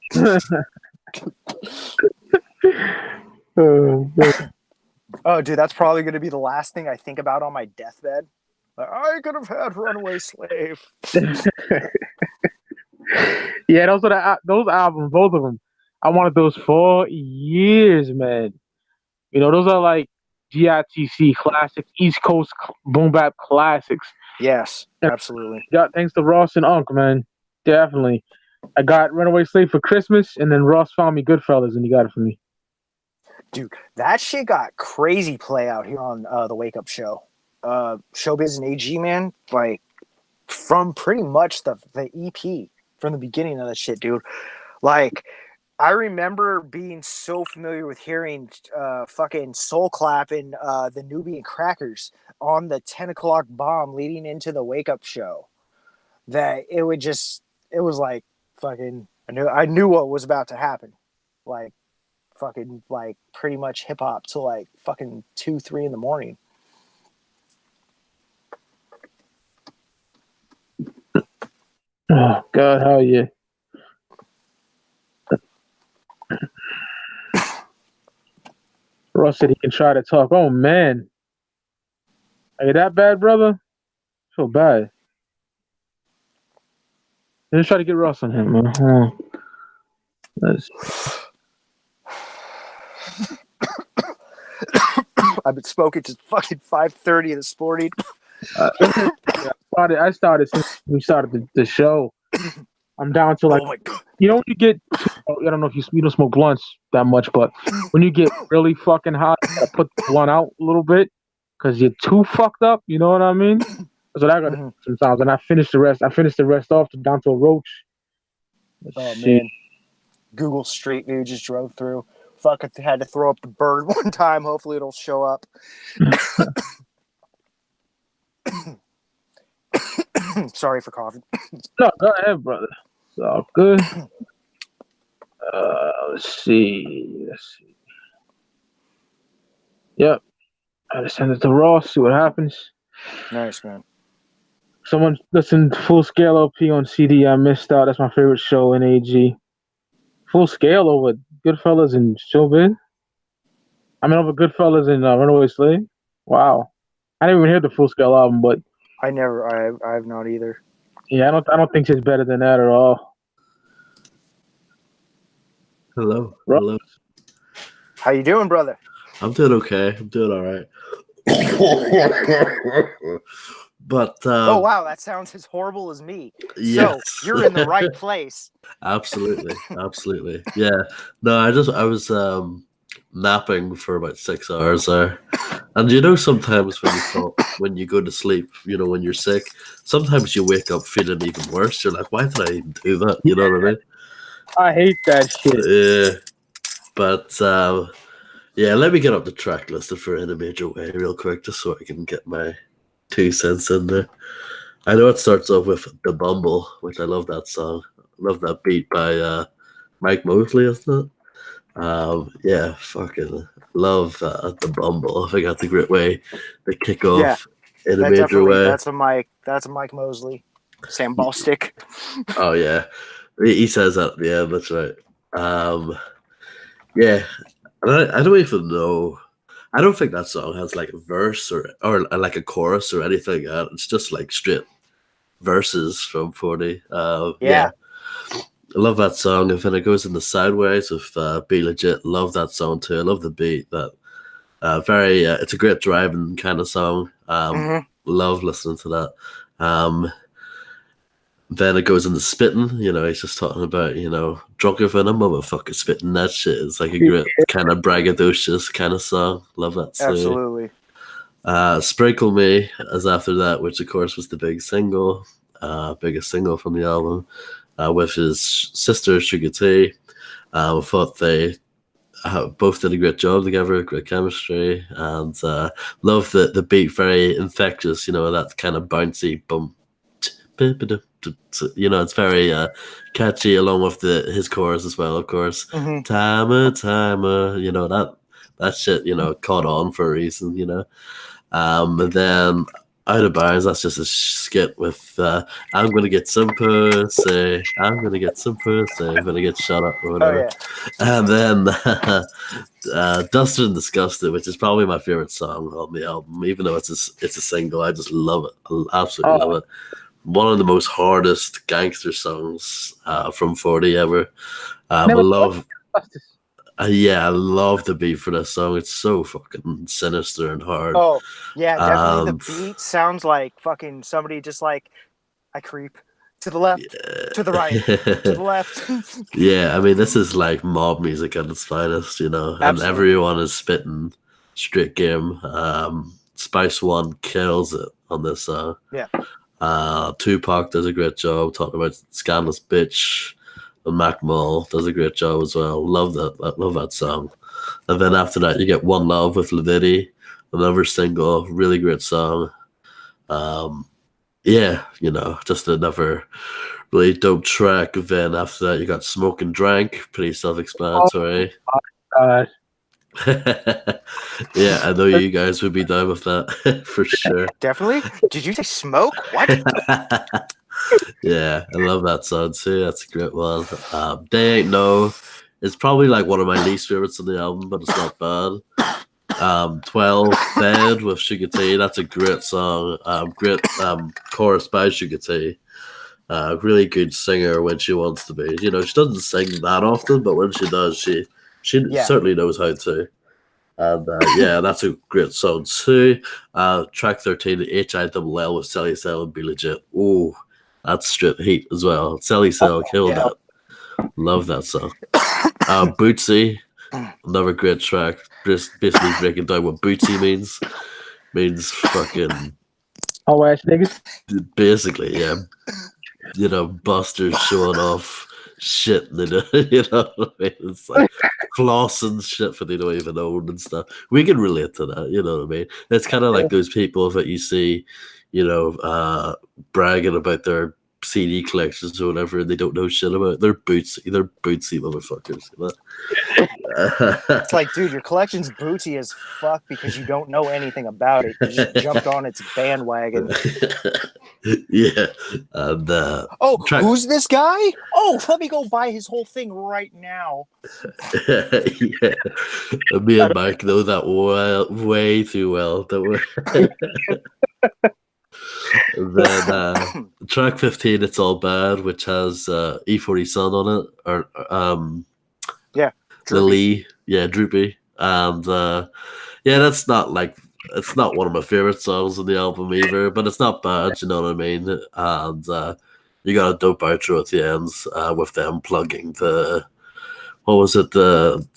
Oh, dude, that's probably going to be the last thing I think about on my deathbed. Like, I could have had Runaway Slave. Yeah, those albums, both of them. I wanted those for years, man. You know, those are like GITC classics, East Coast boom bap classics. Yes, absolutely. Thanks to Ross and Unc, man. Definitely. I got Runaway Slave for Christmas, and then Ross found me Goodfellas, and he got it for me. Dude, that shit got crazy play out here on the Wake Up Show. Showbiz and AG, man, like from pretty much the EP from the beginning of that shit, dude. Like, I remember being so familiar with hearing fucking Soul Clap and the Nubian Crackers on the 10 o'clock bomb leading into the Wake Up Show that it was like fucking, I knew what was about to happen. Like, fucking, like, pretty much hip hop till like fucking 2-3 in the morning. Oh God, hell yeah. Ross said he can try to talk. Oh man. Are you that bad, brother? I feel bad. Let's try to get Ross on him, man. I've been smoking to fucking 5:30 this morning. I started since we started the show. I'm down to like, oh my God. You know, when you get, I don't know if you don't smoke blunts that much, but when you get really fucking hot, you gotta put the blunt out a little bit because you're too fucked up. You know what I mean? That's what I got to do sometimes. And I finished the rest off down to a roach. Man. Google Street View just drove through. Fuck, I had to throw up the bird one time. Hopefully it'll show up. Sorry for coughing. No, go ahead, brother. It's all good. Let's see. Yep. I just send it to Ross, see what happens. Nice, man. Someone listened to Full Scale LP on CD. I missed out. That's my favorite show in AG. Full Scale over Goodfellas and Showbiz. I mean, over Goodfellas and Runaway Slave. Wow. I didn't even hear the Full Scale album, but I have not either. Yeah, I don't think it's better than that at all. Hello. Ross. Hello. How you doing, brother? I'm doing okay. I'm doing all right. But oh wow, that sounds as horrible as me. Yes. So you're in the right place. Absolutely. Yeah. No, I was napping for about 6 hours there. And you know, sometimes when you go to sleep, you know, when you're sick, sometimes you wake up feeling even worse. You're like, why did I even do that? You know what I mean? I hate that shit. Yeah. But yeah, let me get up the track list for In a Major Way real quick, just so I can get my 2 cents in there. I know it starts off with The Bumble, which I love that song. I love that beat by Mike Mosley, isn't it? Yeah, fucking love The Bumble. I think that's a great way to kick off In a Major Way. That's a Mike Mosley. Sam Ballstick. Oh yeah. He says that at the end, that's right. Yeah. And I don't even know. I don't think that song has like a verse or like a chorus or anything. It's just like straight verses from 40. Yeah. I love that song. And then it goes in the sideways of Be Legit. Love that song too. I love the beat. That it's a great driving kind of song. Love listening to that. Then it goes into spitting. You know, he's just talking about, you know, drunker than a motherfucker spitting that shit. It's like a great kind of braggadocious kind of song. Love that too. Absolutely. Sprinkle Me is after that, which of course was the biggest single from the album, with his sister Sugar T. I thought they both did a great job together, great chemistry, and love the beat, very infectious. That kind of bouncy bump. It's very catchy, along with his chorus as well, of course. Mhm. Timer, timer, that shit, caught on for a reason, and then Out of Bounds, that's just a skit with I'm gonna get some pussy, I'm gonna get some pussy, I'm gonna get shut up or whatever. And then Dusted and Disgusted, which is probably my favorite song on the album, even though it's a single. I just love it. I absolutely love it. One of the most hardest gangster songs from 40 ever. I love the beat for this song. It's so fucking sinister and hard. Oh, yeah, definitely. The beat sounds like fucking somebody just like, I creep to the left, to the right, to the left. Yeah, I mean, this is like mob music at its finest, and everyone is spitting straight game. Spice One kills it on this song. Yeah. Tupac does a great job talking about Scandalous Bitch, and Mac Mall does a great job as well. Love that song. And then after that, you get One Love with Wh0vee, another single, really great song. Just another really dope track. Then after that, you got Smoke and Drank, pretty self-explanatory. Oh my God. Yeah, I know you guys would be down with that for sure. Definitely. Did you say smoke? What? Yeah, I love that song too. That's a great one. They Ain't No. It's probably like one of my least favorites on the album, but it's not bad. 12 Fed with Sugar T. That's a great song. Great chorus by Sugar T. Really good singer when she wants to be. She doesn't sing that often, but when she does, she certainly knows how to. And that's a great song too. Track 13, HILL with Sally Cell and Be Legit. Ooh, that's straight heat as well. Sally Cell killed that. Love that song. Bootsy, another great track. Just basically breaking down what Bootsy means. Means fucking. Oh, ass niggas. Basically, yeah. Busters showing off shit. What I mean? It's like flossing shit for they don't even own and stuff. We can relate to that. You know what I mean? It's kind of like those people that you see, bragging about their CD collections or whatever, and they don't know shit about it. They're bootsy motherfuckers. It's like, dude, your collection's booty as fuck because you don't know anything about it. You just jumped on its bandwagon. Yeah. And who's this guy? Oh, let me go buy his whole thing right now. Yeah. Me and Mike know that way too well. Then track 15, It's All Bad, which has E-40 Sun on it, or Droopy. Droopy, and that's not like, it's not one of my favorite songs on the album either, but it's not bad, you know what I mean? And you got a dope outro at the end with them plugging the, what was it? The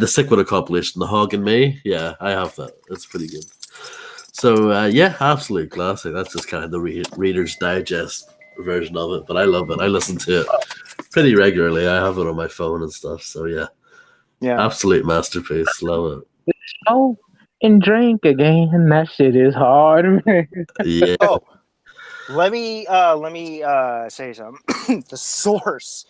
Sick With It compilation, The Hog and Me. Yeah, I have that. It's pretty good. So, absolute classic. That's just kind of the Reader's Digest version of it, but I love it. I listen to it pretty regularly. I have it on my phone and stuff, so yeah. Absolute masterpiece. Love it. Smoke and drink again. That shit is hard, man. Yeah. Oh, let me say something. The Source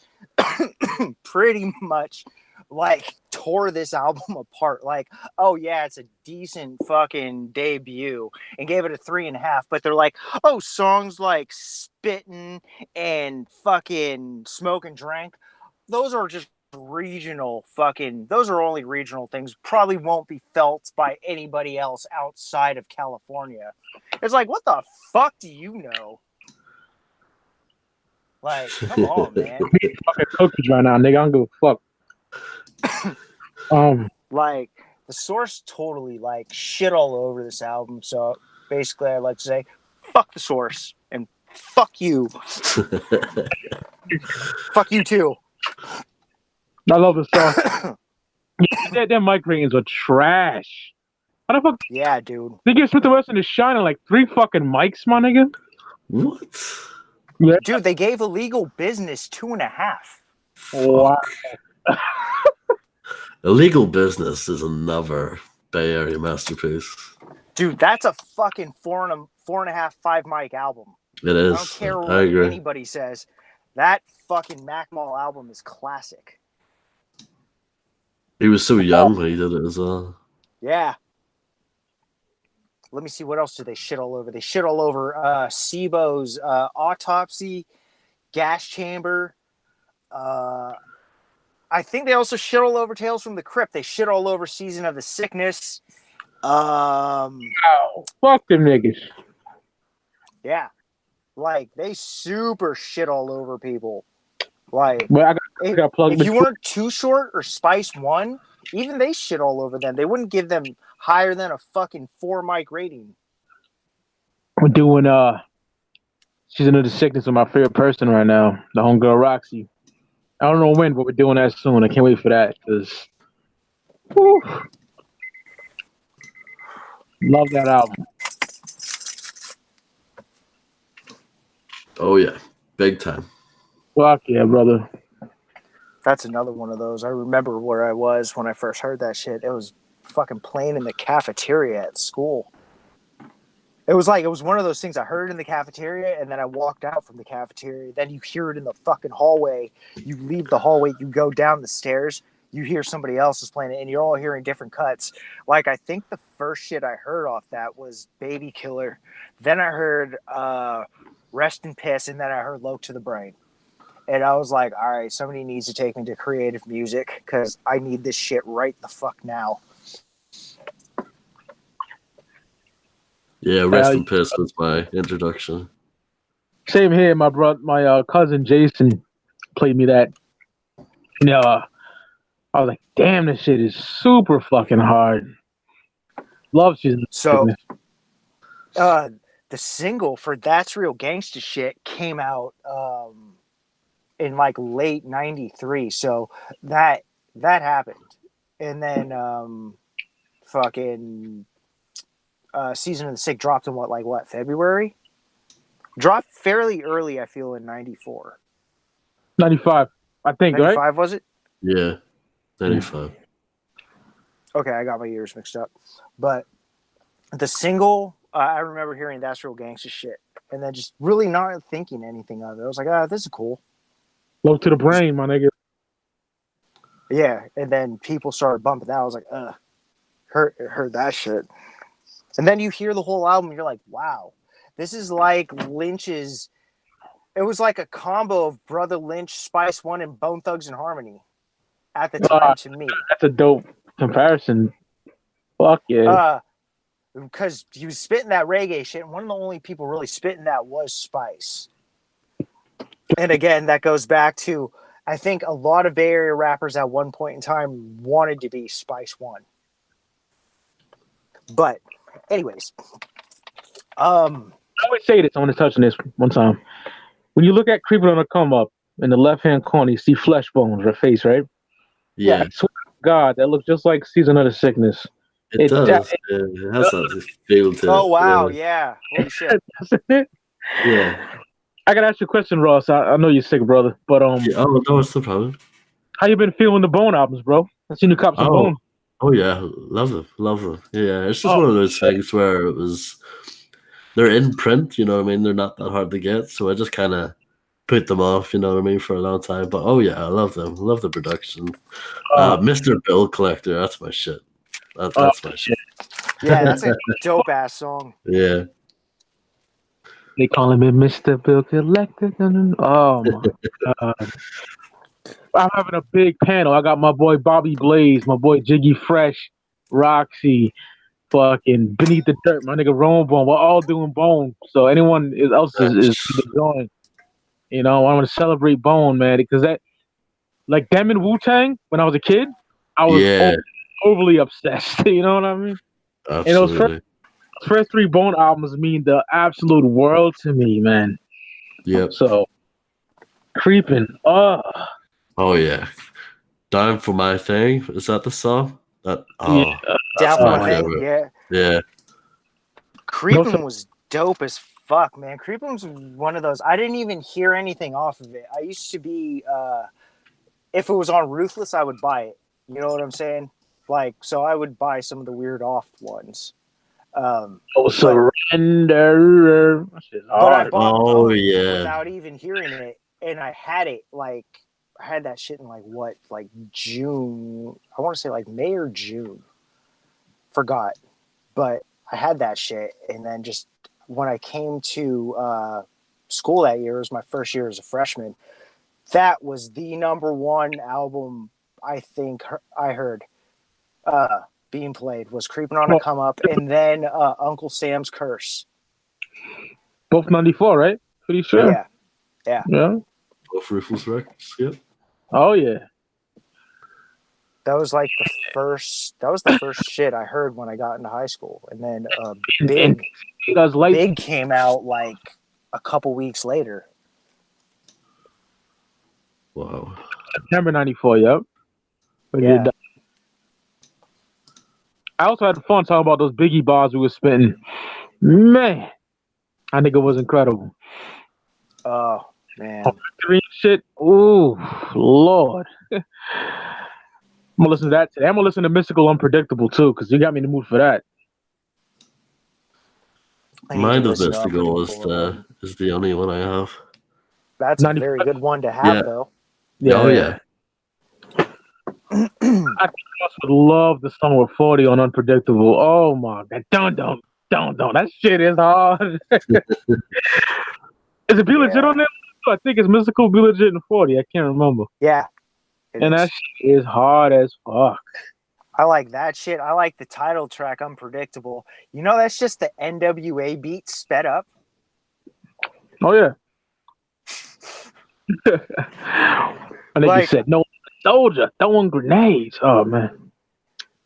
pretty much like tore this album apart. Like, oh yeah, it's a decent fucking debut, and gave it a 3.5. But they're like, oh, songs like Spittin' and fucking Smoke and Drank, those are just regional fucking, those are only regional things, probably won't be felt by anybody else outside of California. It's like, what the fuck do you know? Like, come on, man. I'm eating fucking cookies right now, nigga. I don't give a fuck. Like, the Source totally like shit all over this album. So basically, I'd like to say, fuck the Source and fuck you. Fuck you too. I love the song. Their mic ratings are trash. How the fuck? Yeah, dude. They give Smith & Wesson to shine on like 3 fucking mics, my nigga. What? Yeah. Dude, they gave Illegal Business 2.5. Wow. Illegal Business is another Bay Area masterpiece. Dude, that's a fucking 4.5, 5 mic album. It is. I don't care I what agree. anybody says. That fucking Mac Mall album is classic. He was so young when he did it as well. Yeah. Let me see, what else do they shit all over? They shit all over SIBO's Autopsy, Gas Chamber. I think they also shit all over Tales from the Crypt. They shit all over Season of the Sickness. Fuck them niggas. Yeah. Like, they super shit all over people. Like, But I got plugged. if you weren't Too Short or Spice One, even they shit all over them. They wouldn't give them higher than a fucking 4 mic rating. We're doing Season of the Sickness with my favorite person right now, the homegirl Roxy. I don't know when, but we're doing that soon. I can't wait for that because love that album. Oh yeah, big time. Fuck yeah, brother. That's another one of those. I remember where I was when I first heard that shit. It was fucking playing in the cafeteria at school. It was one of those things I heard in the cafeteria, and then I walked out from the cafeteria. Then you hear it in the fucking hallway. You leave the hallway, you go down the stairs, you hear somebody else is playing it, and you're all hearing different cuts. Like, I think the first shit I heard off that was Baby Killer. Then I heard Rest in Piss, and then I heard Low to the Brain. And I was like, all right, somebody needs to take me to creative music because I need this shit right the fuck now. Yeah, Rest in Piss was my introduction. Same here. My cousin Jason played me that. You know, I was like, damn, this shit is super fucking hard. Love Season. So, the single for That's Real Gangsta Shit came out in like late '93. So that happened, and then Season of the Sick dropped in what February? Dropped fairly early, I feel, in '94. 95, I think, 95, right? was it? Yeah, 95. Okay, I got my years mixed up. But the single, I remember hearing That's Real Gangsta Shit, and then just really not thinking anything of it. I was like, this is cool. Low to the Brain, my nigga. Yeah, and then people started bumping that. I was like, heard that shit. And then you hear the whole album, you're like, wow, this is like Lynch's. It was like a combo of Brother Lynch, Spice One, and Bone Thugs and Harmony at the time to me. That's a dope comparison. Fuck yeah. Because he was spitting that reggae shit, and one of the only people really spitting that was Spice. And again, that goes back to, I think a lot of Bay Area rappers at one point in time wanted to be Spice One. But anyways, I always say this. I want to touch on this one time. When you look at Creeping on the Come Up in the left-hand corner, you see flesh bones, her face, right? Yeah. I swear to God, that looks just like Season of the Sickness. It does. It has that feel to it. Oh, wow. Yeah. Holy shit. Yeah. I got to ask you a question, Ross. I know you're sick, brother. But Yeah, oh, no, it's no problem. How you been feeling the Bone albums, bro? I seen you cop some Bone. Oh, yeah. Love them. Yeah, it's just one of those things where they're in print, you know what I mean? They're not that hard to get, so I just kind of put them off, you know what I mean, for a long time. But oh yeah, I love them. I love the production. Mr. Bill Collector, that's my shit. That's my shit. Yeah, that's a dope ass song. Yeah. They call him Mr. Bill Collector. Oh my God. I'm having a big panel. I got my boy Bobby Blaze, my boy Jiggy Fresh, Roxy, fucking Beneath the Dirt, my nigga Rome Bone. We're all doing Bone. So anyone else is doing, you know, I want to celebrate Bone, man, because that, like them and Wu-Tang, when I was a kid, I was overly obsessed. You know what I mean? Absolutely. And those first 3 Bone albums mean the absolute world to me, man. Yep. So, Creeping. Oh yeah. Down for My Thing. Is that the song? Down for My Thing. Yeah. Yeah. Creeping was dope as fuck, man. Creeping was one of those. I didn't even hear anything off of it. I used to be, if it was on Ruthless, I would buy it. You know what I'm saying? Like, so I would buy some of the weird off ones. Surrender. That shit's But I hard. bought Oh, both yeah. without even hearing it, and I had it like I had that shit in like June. I want to say like May or June. Forgot, but I had that shit, and then just when I came to school that year, it was my first year as a freshman. That was the number one album I think I heard being played was "Creeping on a Come Up," and then Uncle Sam's Curse. Both 94, right? Pretty sure. Yeah. Both Ruthless records. Yeah. Oh yeah. That was like the first. That was the first shit I heard when I got into high school, and then Big came out like a couple weeks later. Wow. September 94. Yep. Yeah. I also had fun talking about those Biggie bars we were spitting. Man, I think it was incredible. Oh man. Green shit. Ooh, Lord. I'm gonna listen to that today. I'm gonna listen to Mystical Unpredictable too, because you got me in the mood for that. Mind of Mystical is the only one I have. That's a very good one to have, though. Yeah. Oh yeah. I would love the song with 40 on Unpredictable. Oh my god. Don't. That shit is hard. Is it Be Legit on there? I think it's Mystical, Be Legit, and 40. I can't remember. Yeah. That shit is hard as fuck. I like that shit. I like the title track, Unpredictable. You know, that's just the NWA beat sped up. Oh, yeah. And then you said, no soldier throwing grenades. Oh, man.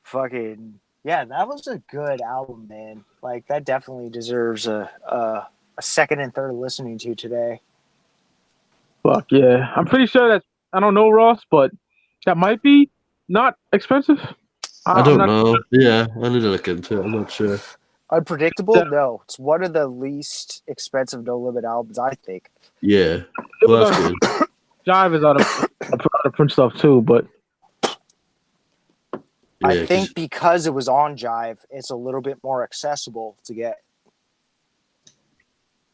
Fucking, yeah, that was a good album, man. Like, that definitely deserves a second and third listening to today. Fuck, yeah. I'm pretty sure that's, I don't know, Ross, but that might be not expensive. I don't know. Yeah, I need to look into it. I'm not sure. Unpredictable? No. It's one of the least expensive No Limit albums, I think. Yeah. Well, that's good. Jive is out of print stuff too, but I think because it was on Jive, it's a little bit more accessible to get.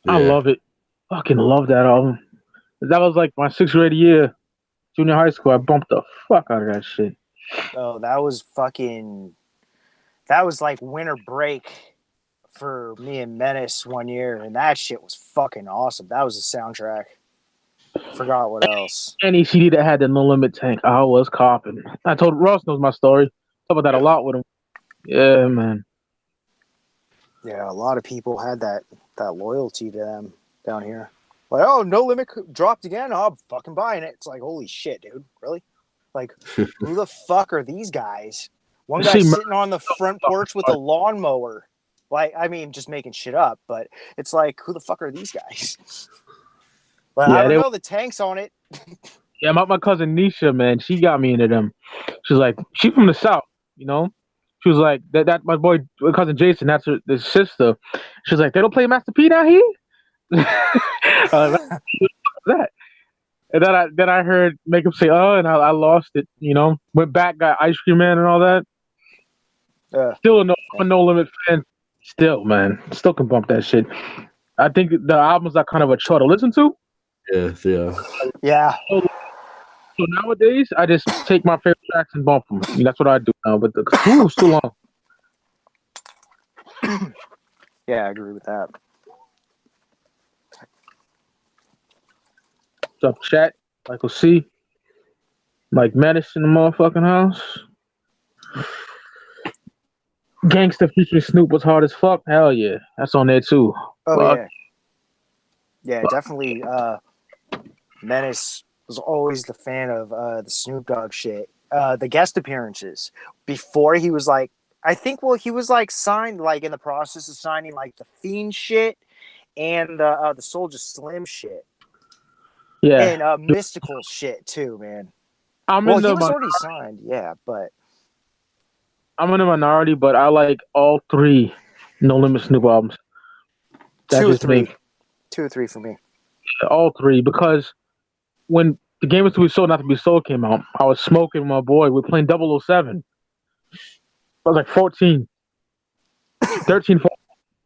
Yeah. I love it. Fucking love that album. That was like my 6th grade year, junior high school. I bumped the fuck out of that shit. Oh, that was like winter break for me and Menace one year, and that shit was fucking awesome. That was the soundtrack. Forgot what else. Any CD that had the No Limit tank, I was copping. I told Ross knows my story. Talk about that a lot with him. Yeah, man. Yeah, a lot of people had that loyalty to them down here. Like, oh, No Limit dropped again. Oh, I'm fucking buying it. It's like, holy shit, dude. Really? Like, who the fuck are these guys? One guy's sitting on the front porch with a lawnmower. Like, I mean, just making shit up, but it's like, who the fuck are these guys? But I don't know, the tank's on it. Yeah, my cousin Nisha, man, she got me into them. She's like, she's from the South, you know? She was like, that my boy, cousin Jason, that's her sister. She's like, they don't play Master P down here? That. And then I heard make him say, oh, and I lost it, you know? Went back, got Ice Cream Man and all that. Still a No Limit fan. Still, man. Still can bump that shit. I think the albums are kind of a chore to listen to. Yeah, they are. Yeah. So nowadays, I just take my favorite tracks and bump them. I mean, that's what I do now. But it's too long. Yeah, I agree with that. What's up, chat? Michael C. Mike Menace in the motherfucking house. Gangsta featuring Snoop was hard as fuck. Hell yeah. That's on there too. Oh, fuck. Yeah. Yeah, definitely. Menace was always the fan of the Snoop Dogg shit. The guest appearances. Before he was like, I think, he was like signed, like in the process of signing like the Fiend shit and the Soulja Slim shit. Yeah. And Mystical shit too, man. He was already signed, yeah, but I'm in the minority, but I like all 3 No Limit Snoop albums. That's 2 or 3. 2 or 3 for me. All 3, because when The Game Is To Be Sold, Not To Be Sold came out. I was smoking with my boy. We were playing 007. I was like 13, 13, 14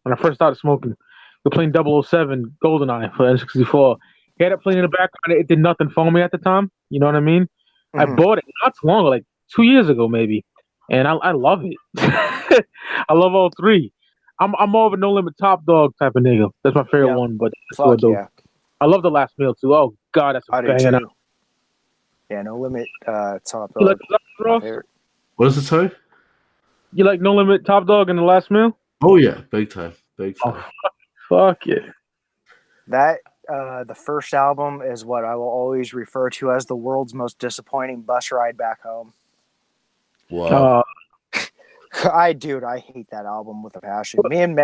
when I first started smoking. We were playing 007 GoldenEye for N64. He had it playing in the background. It did nothing for me at the time. You know what I mean? I bought it not too long, like 2 years ago maybe, and I love it. I love all three. I'm more of a No Limit Top Dog type of nigga. That's my favorite one, but Fuck yeah. I love The Last Meal too. Oh God, that's a I do banger. too. Yeah, No Limit Top You like Dog. The Last Meal, Ross? favorite. What is it, sorry? You like No Limit Top Dog and The Last Meal? Oh yeah, big time, big time. Oh, fuck it. That the first album is what I will always refer to as the world's most disappointing bus ride back home. Wow. I hate that album with a passion. Me and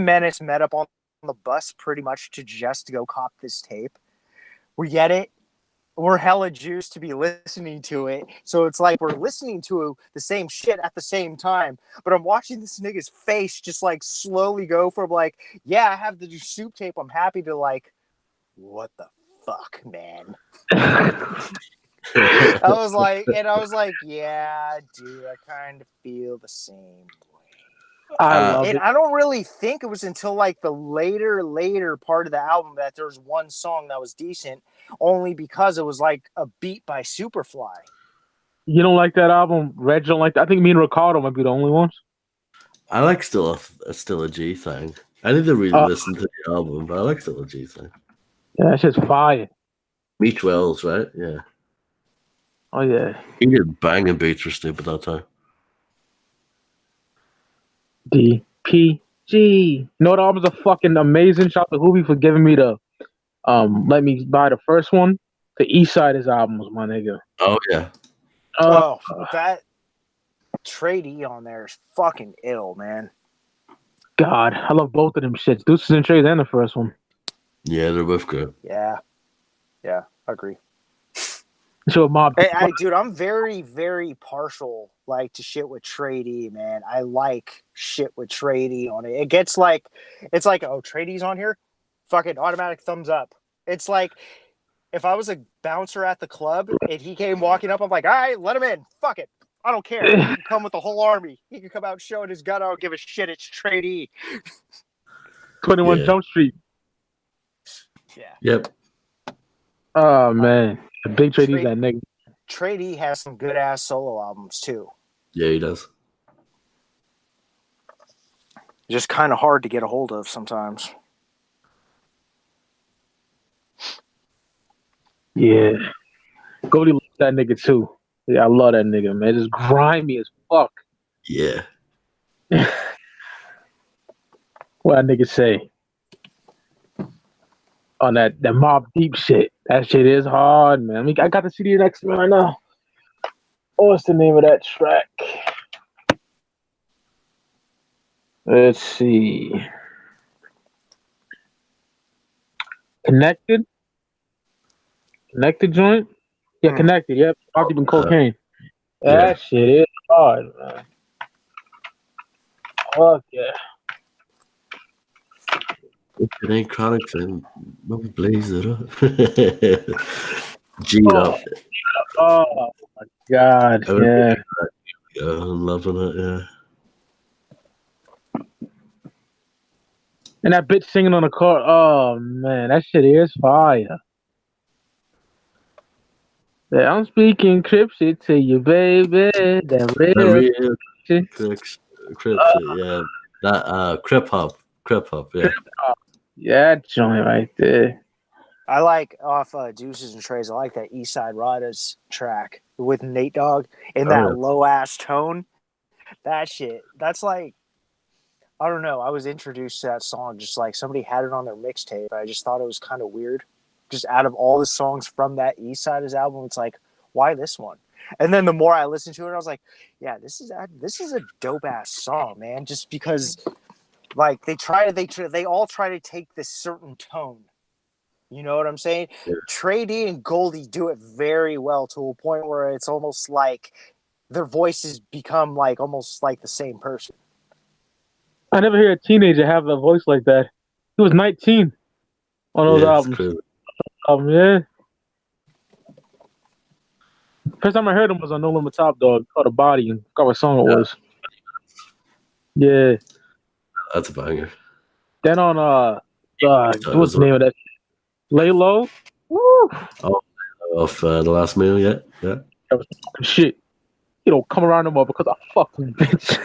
Menace met up on the bus pretty much to just go cop this tape. We get it. We're hella juiced to be listening to it. So it's like we're listening to the same shit at the same time. But I'm watching this nigga's face just like slowly go from like, yeah, I have the soup tape. I'm happy to like, what the fuck, man? I was like, yeah, dude, I kind of feel the same way. I love it. I don't really think it was until like the later part of the album that there was one song that was decent, only because it was like a beat by Superfly. You don't like that album? Reg don't like that? I think me and Ricardo might be the only ones. I like Still a G thing. I need to really listen to the album, but I like Still a G thing. Yeah, that shit's fire. Meech Wells, right? Yeah. Oh yeah. He did banging beats for Snoop at that time. DPG. No, the album's a fucking amazing. Shout out to Wh0vee for giving me the let me buy the first one. The East Side is albums, my nigga. Oh yeah. That Trade E on there is fucking ill, man. God, I love both of them shits. Deuces and Trades and the first one. Yeah, they're both good. Yeah, I agree. So Mob. Dude, I'm very, very partial like to shit with Trade E, man. I like shit with Trade E on it. It gets like, it's like, oh, Trade E's on here, fucking automatic thumbs up. It's like if I was a bouncer at the club and he came walking up, I'm like, all right, let him in. Fuck it. I don't care. He can come with the whole army. He can come out showing his gun. I don't give a shit. It's Trade E. 21 Jump Street. Yeah. Yep. Oh man, the big Trade E's that nigga. Trade E has some good ass solo albums too. Yeah, he does. Just kind of hard to get a hold of sometimes. Yeah. Goldie loves that nigga too. Yeah, I love that nigga, man. Just grimy as fuck. Yeah. What that nigga say? On that Mob Deep shit. That shit is hard, man. I mean, I got the CD next to me right now. What's the name of that track? Let's see. Connected joint? Yeah, Connected. Yep. Mob Deep and Cocaine. That shit is hard, man. Fuck yeah. If it ain't chronic, then maybe blaze it up. G'd up. Oh my God. Yeah. I'm loving it, yeah. And that bitch singing on the car. Oh man, that shit is fire. Yeah, I'm speaking crip shit to you, baby. That real shit. Crip shit, yeah. That crip hop, yeah. Crip hop. Yeah, that joint right there. I like off Deuces and Trays. I like that East Side Riders track with Nate Dogg in that low ass tone. That shit. That's like, I don't know. I was introduced to that song just like somebody had it on their mixtape. I just thought it was kind of weird. Just out of all the songs from that East Side's album, it's like, why this one? And then the more I listened to it, I was like, yeah, this is a dope ass song, man. Just because, like, they all try to take this certain tone. You know what I'm saying? Yeah. Trade E and Goldie do it very well to a point where it's almost like their voices become like almost like the same person. I never hear a teenager have a voice like that. He was 19 on those albums. Yeah. First time I heard him was on No Limit Top Dog, called A Body, and forgot what song it was. Yeah. That's a banger. Then on what's the name of that? Lay Low. Woo! Off The Last Meal, yeah. That was fucking shit. You don't come around no more because I fucking bitch.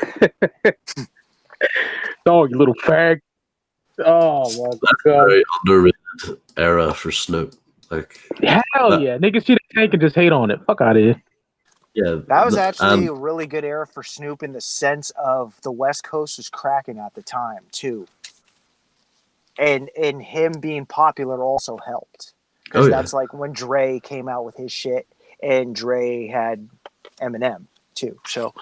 Dog, you little fag. Oh my That's god. a very underrated era for Snoop. Like, hell yeah. Niggas see the tank and just hate on it. Fuck out of here. yeah. That was actually a really good era for Snoop in the sense of the West Coast was cracking at the time too. And him being popular also helped. Because that's like when Dre came out with his shit, and Dre had Eminem too. So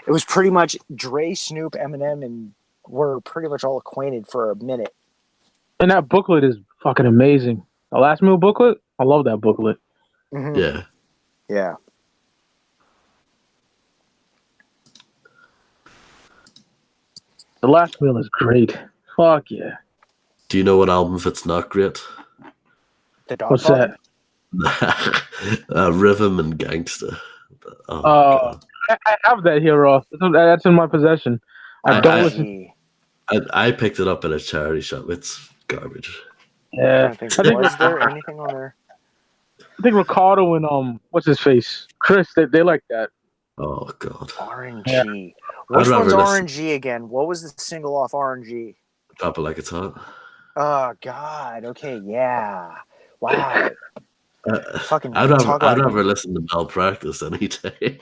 it was pretty much Dre, Snoop, Eminem, and we're pretty much all acquainted for a minute. And that booklet is fucking amazing. The Last Meal booklet? I love that booklet. Mm-hmm. Yeah. Yeah. The Last Meal is great. Fuck yeah. Do you know what album it's not great? The Dog What's Father? that? Rhythm and Gangsta. Oh, God. I have that here, Ross. That's in my possession. I don't listen. I picked it up at a charity shop. It's garbage. Yeah. Was there anything on there? I think Ricardo and what's his face? Chris, they like that. Oh God. RNG. Yeah. Which one's RNG again? What was the single off RNG? Drop It Like It's Hot. Oh God. Okay. Yeah. Wow. Fucking. I'd rather listen to Malpractice any day.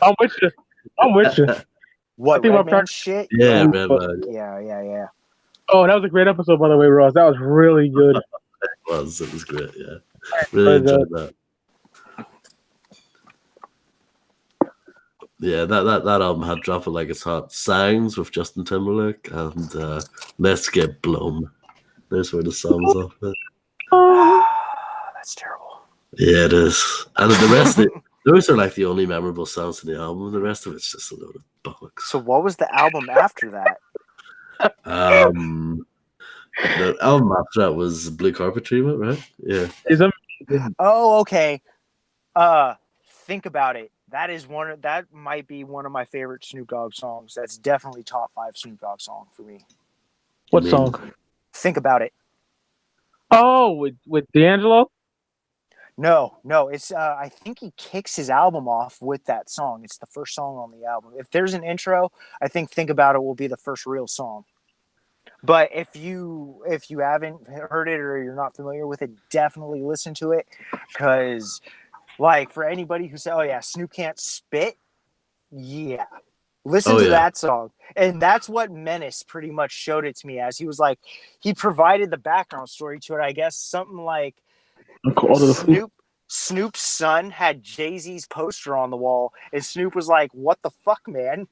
I'm with you. What, Redman shit? Yeah, Redman. Yeah. Oh, that was a great episode, by the way, Ross. That was really good. It was great, yeah. Really enjoyed that. Yeah, that album had Drop It Like It's Hot, Signs with Justin Timberlake, and Let's Get Blown. There's where the songs off it. That's terrible. Yeah, it is. And the rest of it, those are like the only memorable songs in the album. The rest of it's just a load of bollocks. So what was the album after that? The album after that was Blue Carpet Treatment, right? Yeah. Oh, okay. Think About It. That might be one of my favorite Snoop Dogg songs. That's definitely top 5 Snoop Dogg song for me. What song? Think About It. Oh, with D'Angelo? No. It's I think he kicks his album off with that song. It's the first song on the album. If there's an intro, I think About It will be the first real song. But if you haven't heard it or you're not familiar with it, definitely listen to it. Because, like, for anybody who says, "Oh yeah, Snoop can't spit," yeah, listen to that song. And that's what Menace pretty much showed it to me as. He was like, he provided the background story to it. I guess something like Snoop's son had Jay-Z's poster on the wall, and Snoop was like, "What the fuck, man?"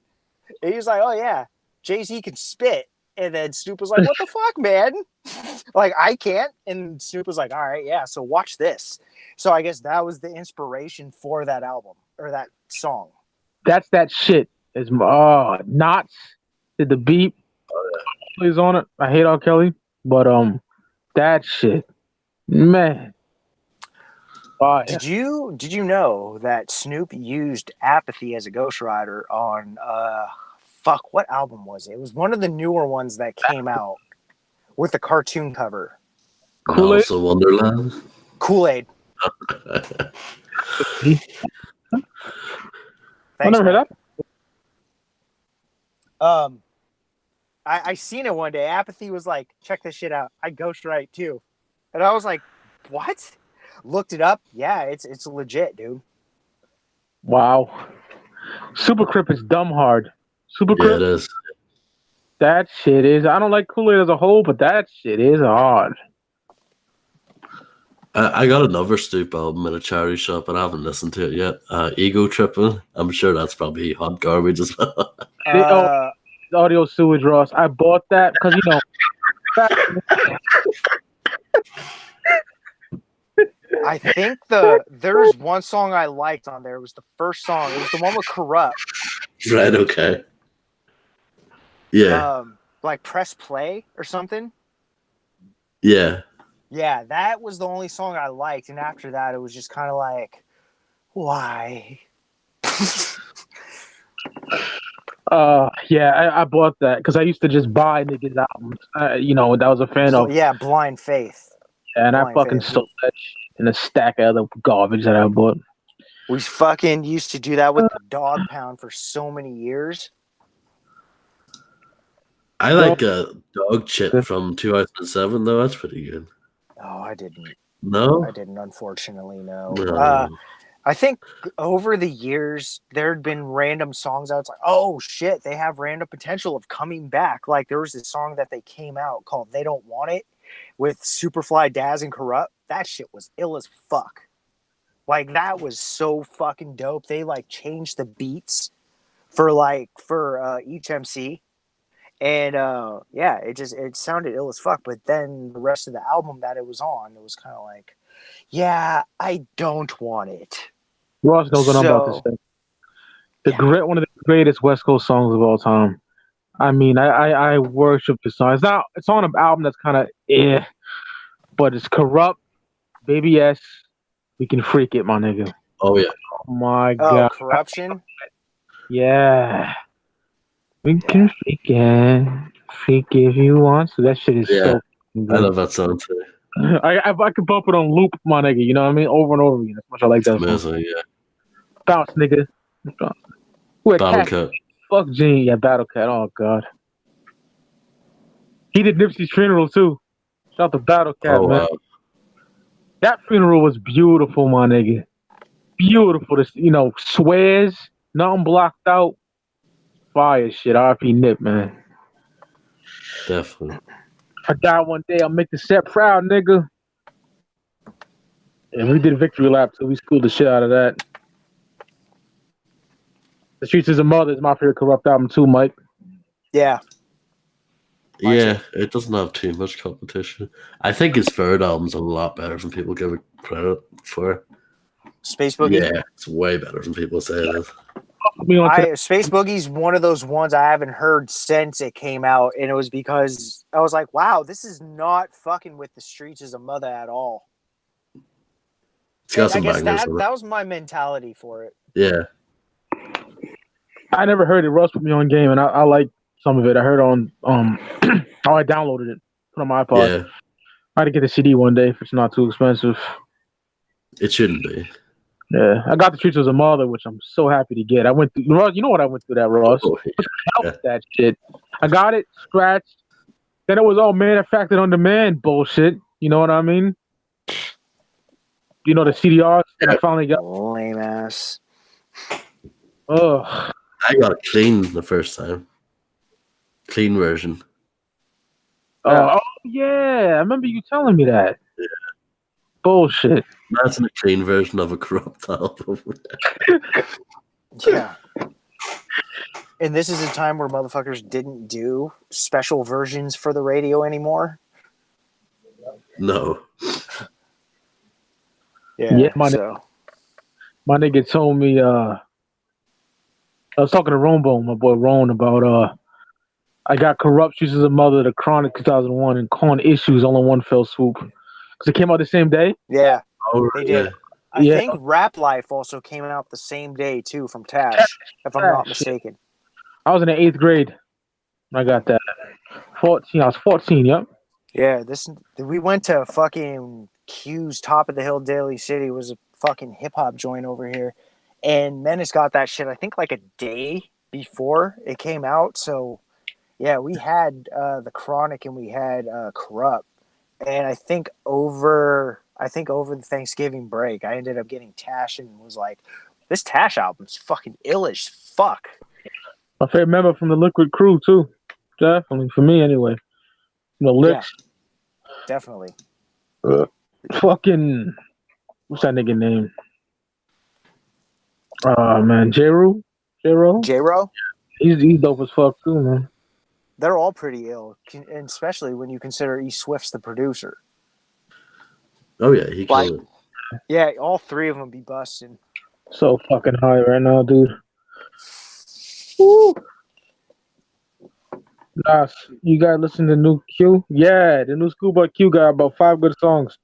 And he was like, "Oh yeah, Jay-Z can spit." And then Snoop was like, "What the fuck, man? Like, I can't." And Snoop was like, "All right, yeah, so watch this." So I guess that was the inspiration for that album or that song. That's that shit. It's Knots did the beat. Plays on it. I hate R. Kelly, but that shit, man. Oh, yeah. Did you know that Snoop used Apathy as a ghostwriter on what album was it? It was one of the newer ones that came out with the cartoon cover. Kool-Aid? Also Wonderland. Kool-Aid. I never heard that. I seen it one day. Apathy was like, "Check this shit out. I ghostwrite too," and I was like, "What?" Looked it up. Yeah, it's legit, dude. Wow. Super Crip is dumb hard. Super Crip. Yeah, it is. That shit is. I don't like Kool-Aid as a whole, but that shit is hard. I got another Snoop album in a charity shop, and I haven't listened to it yet. Ego Tripping. I'm sure that's probably hot garbage as well. Audio Sewage, Ross. I bought that because, you know. I think there's one song I liked on there. It was the first song. It was the one with Corrupt. Right, okay. Yeah. Like Press Play or something. Yeah. Yeah, that was the only song I liked. And after that, it was just kind of like, Why? Yeah, I bought that because I used to just buy niggas albums. That I was a fan of. Yeah, Blind Faith. And I Blind fucking Faith. stole that shit in a stack of other garbage that I bought. We fucking used to do that with the Dog Pound for so many years. I like Dog Chip from 2007 though. That's pretty good. Oh, I didn't. No, I didn't. Unfortunately, no. no. I think over the years there had been random songs. I was like, oh shit, they have random potential of coming back. Like there was this song that they came out called "They Don't Want It" with Superfly, Daz, and Corrupt. That shit was ill as fuck. Like that was so fucking dope. They like changed the beats for each MC. And yeah, it sounded ill as fuck. But then the rest of the album that it was on, it was kind of like, yeah, I don't want it. Ross knows what I'm about to say. One of the greatest West Coast songs of all time. I mean, I worship this song. It's on an album that's kind of but it's Corrupt, Baby S. We can freak it, my nigga. Oh yeah. Oh my god. Corruption. Yeah. We can freak if you want. So that shit is so good. I love that song too. I could bump it on loop, my nigga. You know what I mean? Over and over again. That's much I like that amazing, song. Yeah. Bounce, nigga. Battle Cat. Fuck Gene. Yeah, Battle Cat. Oh god. He did Nipsey's funeral too. Shout out to Battle Cat, man. Wow. That funeral was beautiful, my nigga. Beautiful. This, swears, nothing blocked out. Fire shit. RP Nip, man. Definitely. If I die one day, I'll make the set proud, nigga. And we did Victory Lap, so we schooled the shit out of that. The Streets is a Mother is my favorite Corrupt album too, Mike. Yeah. Yeah, it doesn't have too much competition. I think his third album's a lot better than people give it credit for. Space Boogie? Yeah, it's way better than people say it is. Space Boogie's one of those ones I haven't heard since it came out, and it was because I was like, wow, this is not fucking with the Streets as a Mother at all. It's got some I guess bangers. that was my mentality for it. Yeah. I never heard it. Russ put me on game, and I like some of it. I heard on I downloaded it, put on my iPod. Yeah. I had to get the CD one day if it's not too expensive. It shouldn't be. Yeah, I got the Streets as a Mother, which I'm so happy to get. I went through Ross. You know what I went through that, Ross? Oh, yeah. That shit. I got it scratched. Then it was all manufactured on demand bullshit. You know what I mean? The CDRs that I finally got. Lame ass. Ugh. I got it clean the first time. Clean version. Oh yeah, I remember you telling me that. Yeah. Bullshit. That's a clean version of a Corrupt album. Yeah. And this is a time where motherfuckers didn't do special versions for the radio anymore. No. Yeah, my nigga told me. I was talking to Rombo, my boy Ron, about I got Corrupt Streets as a Mother, the Chronic 2001, and Con Issues all in one fell swoop because it came out the same day. Yeah, they did. I think Rap Life also came out the same day too from Tash, if I'm not mistaken. I was in the 8th grade when I got that. 14. I was 14. Yep. Yeah, we went to fucking Q's Top of the Hill Daly City. Was a fucking hip hop joint over here, and Menace got that shit I think like a day before it came out. So yeah, we had the Chronic and we had Corrupt, and I think over the Thanksgiving break, I ended up getting Tash and was like, this Tash album's fucking ill as fuck. My favorite member from the Liquid Crew too, definitely for me anyway. The Licks. Yeah, definitely. Fucking, what's that nigga name? Man, J-Ro? J-Ro? He's dope as fuck too, man. They're all pretty ill, and especially when you consider E Swift's the producer. Oh yeah, he killed it. Yeah, all three of them be busting. So fucking high right now, dude. Woo. Nas, you guys listen to new Q? Yeah, the new Schoolboy Q got about 5 good songs.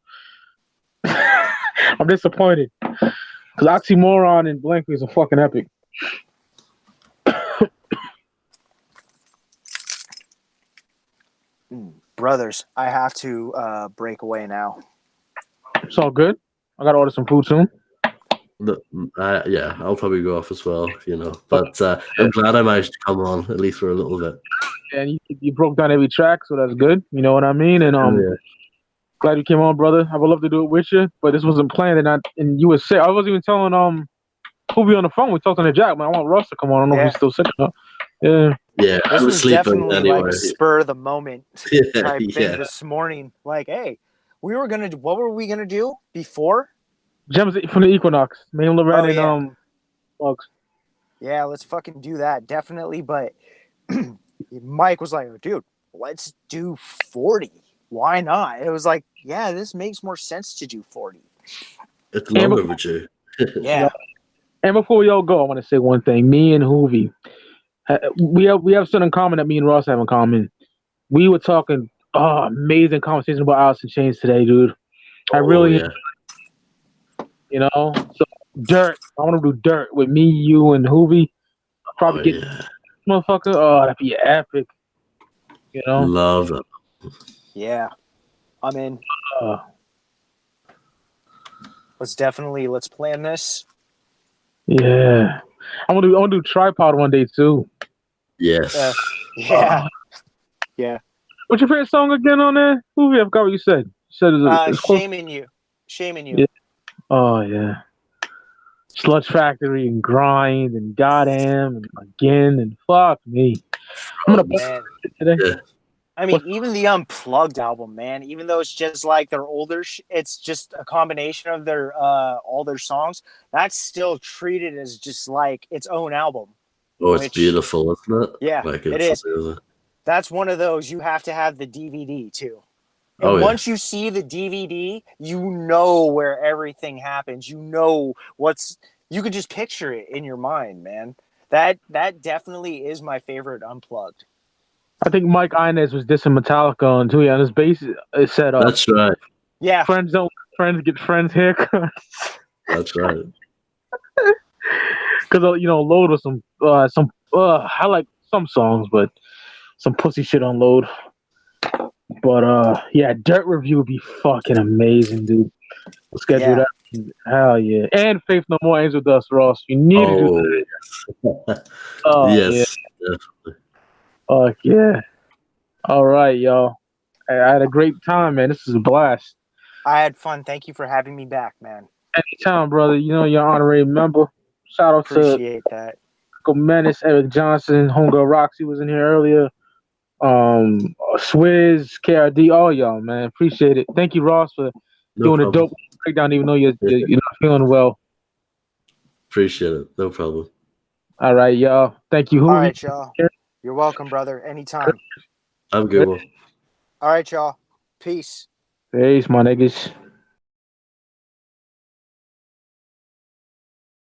I'm disappointed. Because Oxymoron and Blankface are fucking epic. Brothers, I have to break away now. It's all good. I gotta order some food soon. Yeah, I'll probably go off as well, you know. But I'm glad I managed to come on at least for a little bit. And you broke down every track, so that's good. You know what I mean? And glad you came on, brother. I would love to do it with you, but this wasn't planned. And you were sick. I wasn't even telling Wh0vee on the phone. We talked on the jack, man. I want Ross to come on. I don't know if he's still sick or not. Yeah. Yeah, This I was was sleeping definitely anyway. like a spur of the moment type thing Yeah. this morning. Like, hey, what were we gonna do before? Gems from the Equinox. Me and Loretta and Bugs. Yeah, let's fucking do that. Definitely. But Mike was like, dude, let's do 40. Why not? It was like, yeah, this makes more sense to do 40. It's long overdue. Yeah. And before we all go, I want to say one thing. Me and Wh0vee, we have something in common that me and Ross have in common. We were talking amazing conversation about Alice in Chains today, dude. I really, you know. So Dirt, I want to do Dirt with me, you, and Wh0vee. Probably get motherfucker. Oh, that'd be epic. You know. Love it. Yeah, I'm in. Let's plan this. Yeah, I want to do Tripod one day too. Yes. Yeah. What's your favorite song again on there? Wh0vee, I forgot what you said. You said it's Shaming You. Shaming You. Yeah. Oh yeah. Sludge Factory and Grind and Goddamn and Again and fuck me. I'm gonna play it today. Yeah. I mean, even the Unplugged album, man. Even though it's just like their older, it's just a combination of their all their songs. That's still treated as just like its own album. Oh, it's beautiful, isn't it? Yeah, like it is. That's one of those you have to have the DVD too. And once you see the DVD, you know where everything happens. You know you could just picture it in your mind, man. That definitely is my favorite Unplugged. I think Mike Inez was dissing Metallica on too. On his bass, it said, "That's right." Yeah, friends get friends haircuts. That's right. Because Load was some I like some songs, but some pussy shit on Load. But yeah, Dirt Review would be fucking amazing, dude. We'll schedule that. Hell yeah. And Faith No More, Angel Dust, Ross. You need to do that. Yes, definitely. Fuck yeah. All right, y'all. I had a great time, man. This is a blast. I had fun. Thank you for having me back, man. Anytime, brother. You know you're an honorary member. Shout out Appreciate that. Michael Menace, Eric Johnson, Homegirl Roxy was in here earlier. Swizz, KRD, all y'all, man. Appreciate it. Thank you, Ross, for doing a dope breakdown, even though you're not feeling well. Appreciate it. No problem. All right, y'all. Thank you. All right, y'all. You're welcome, brother. Anytime. Have a good one. All right, y'all. Peace. Peace, my niggas.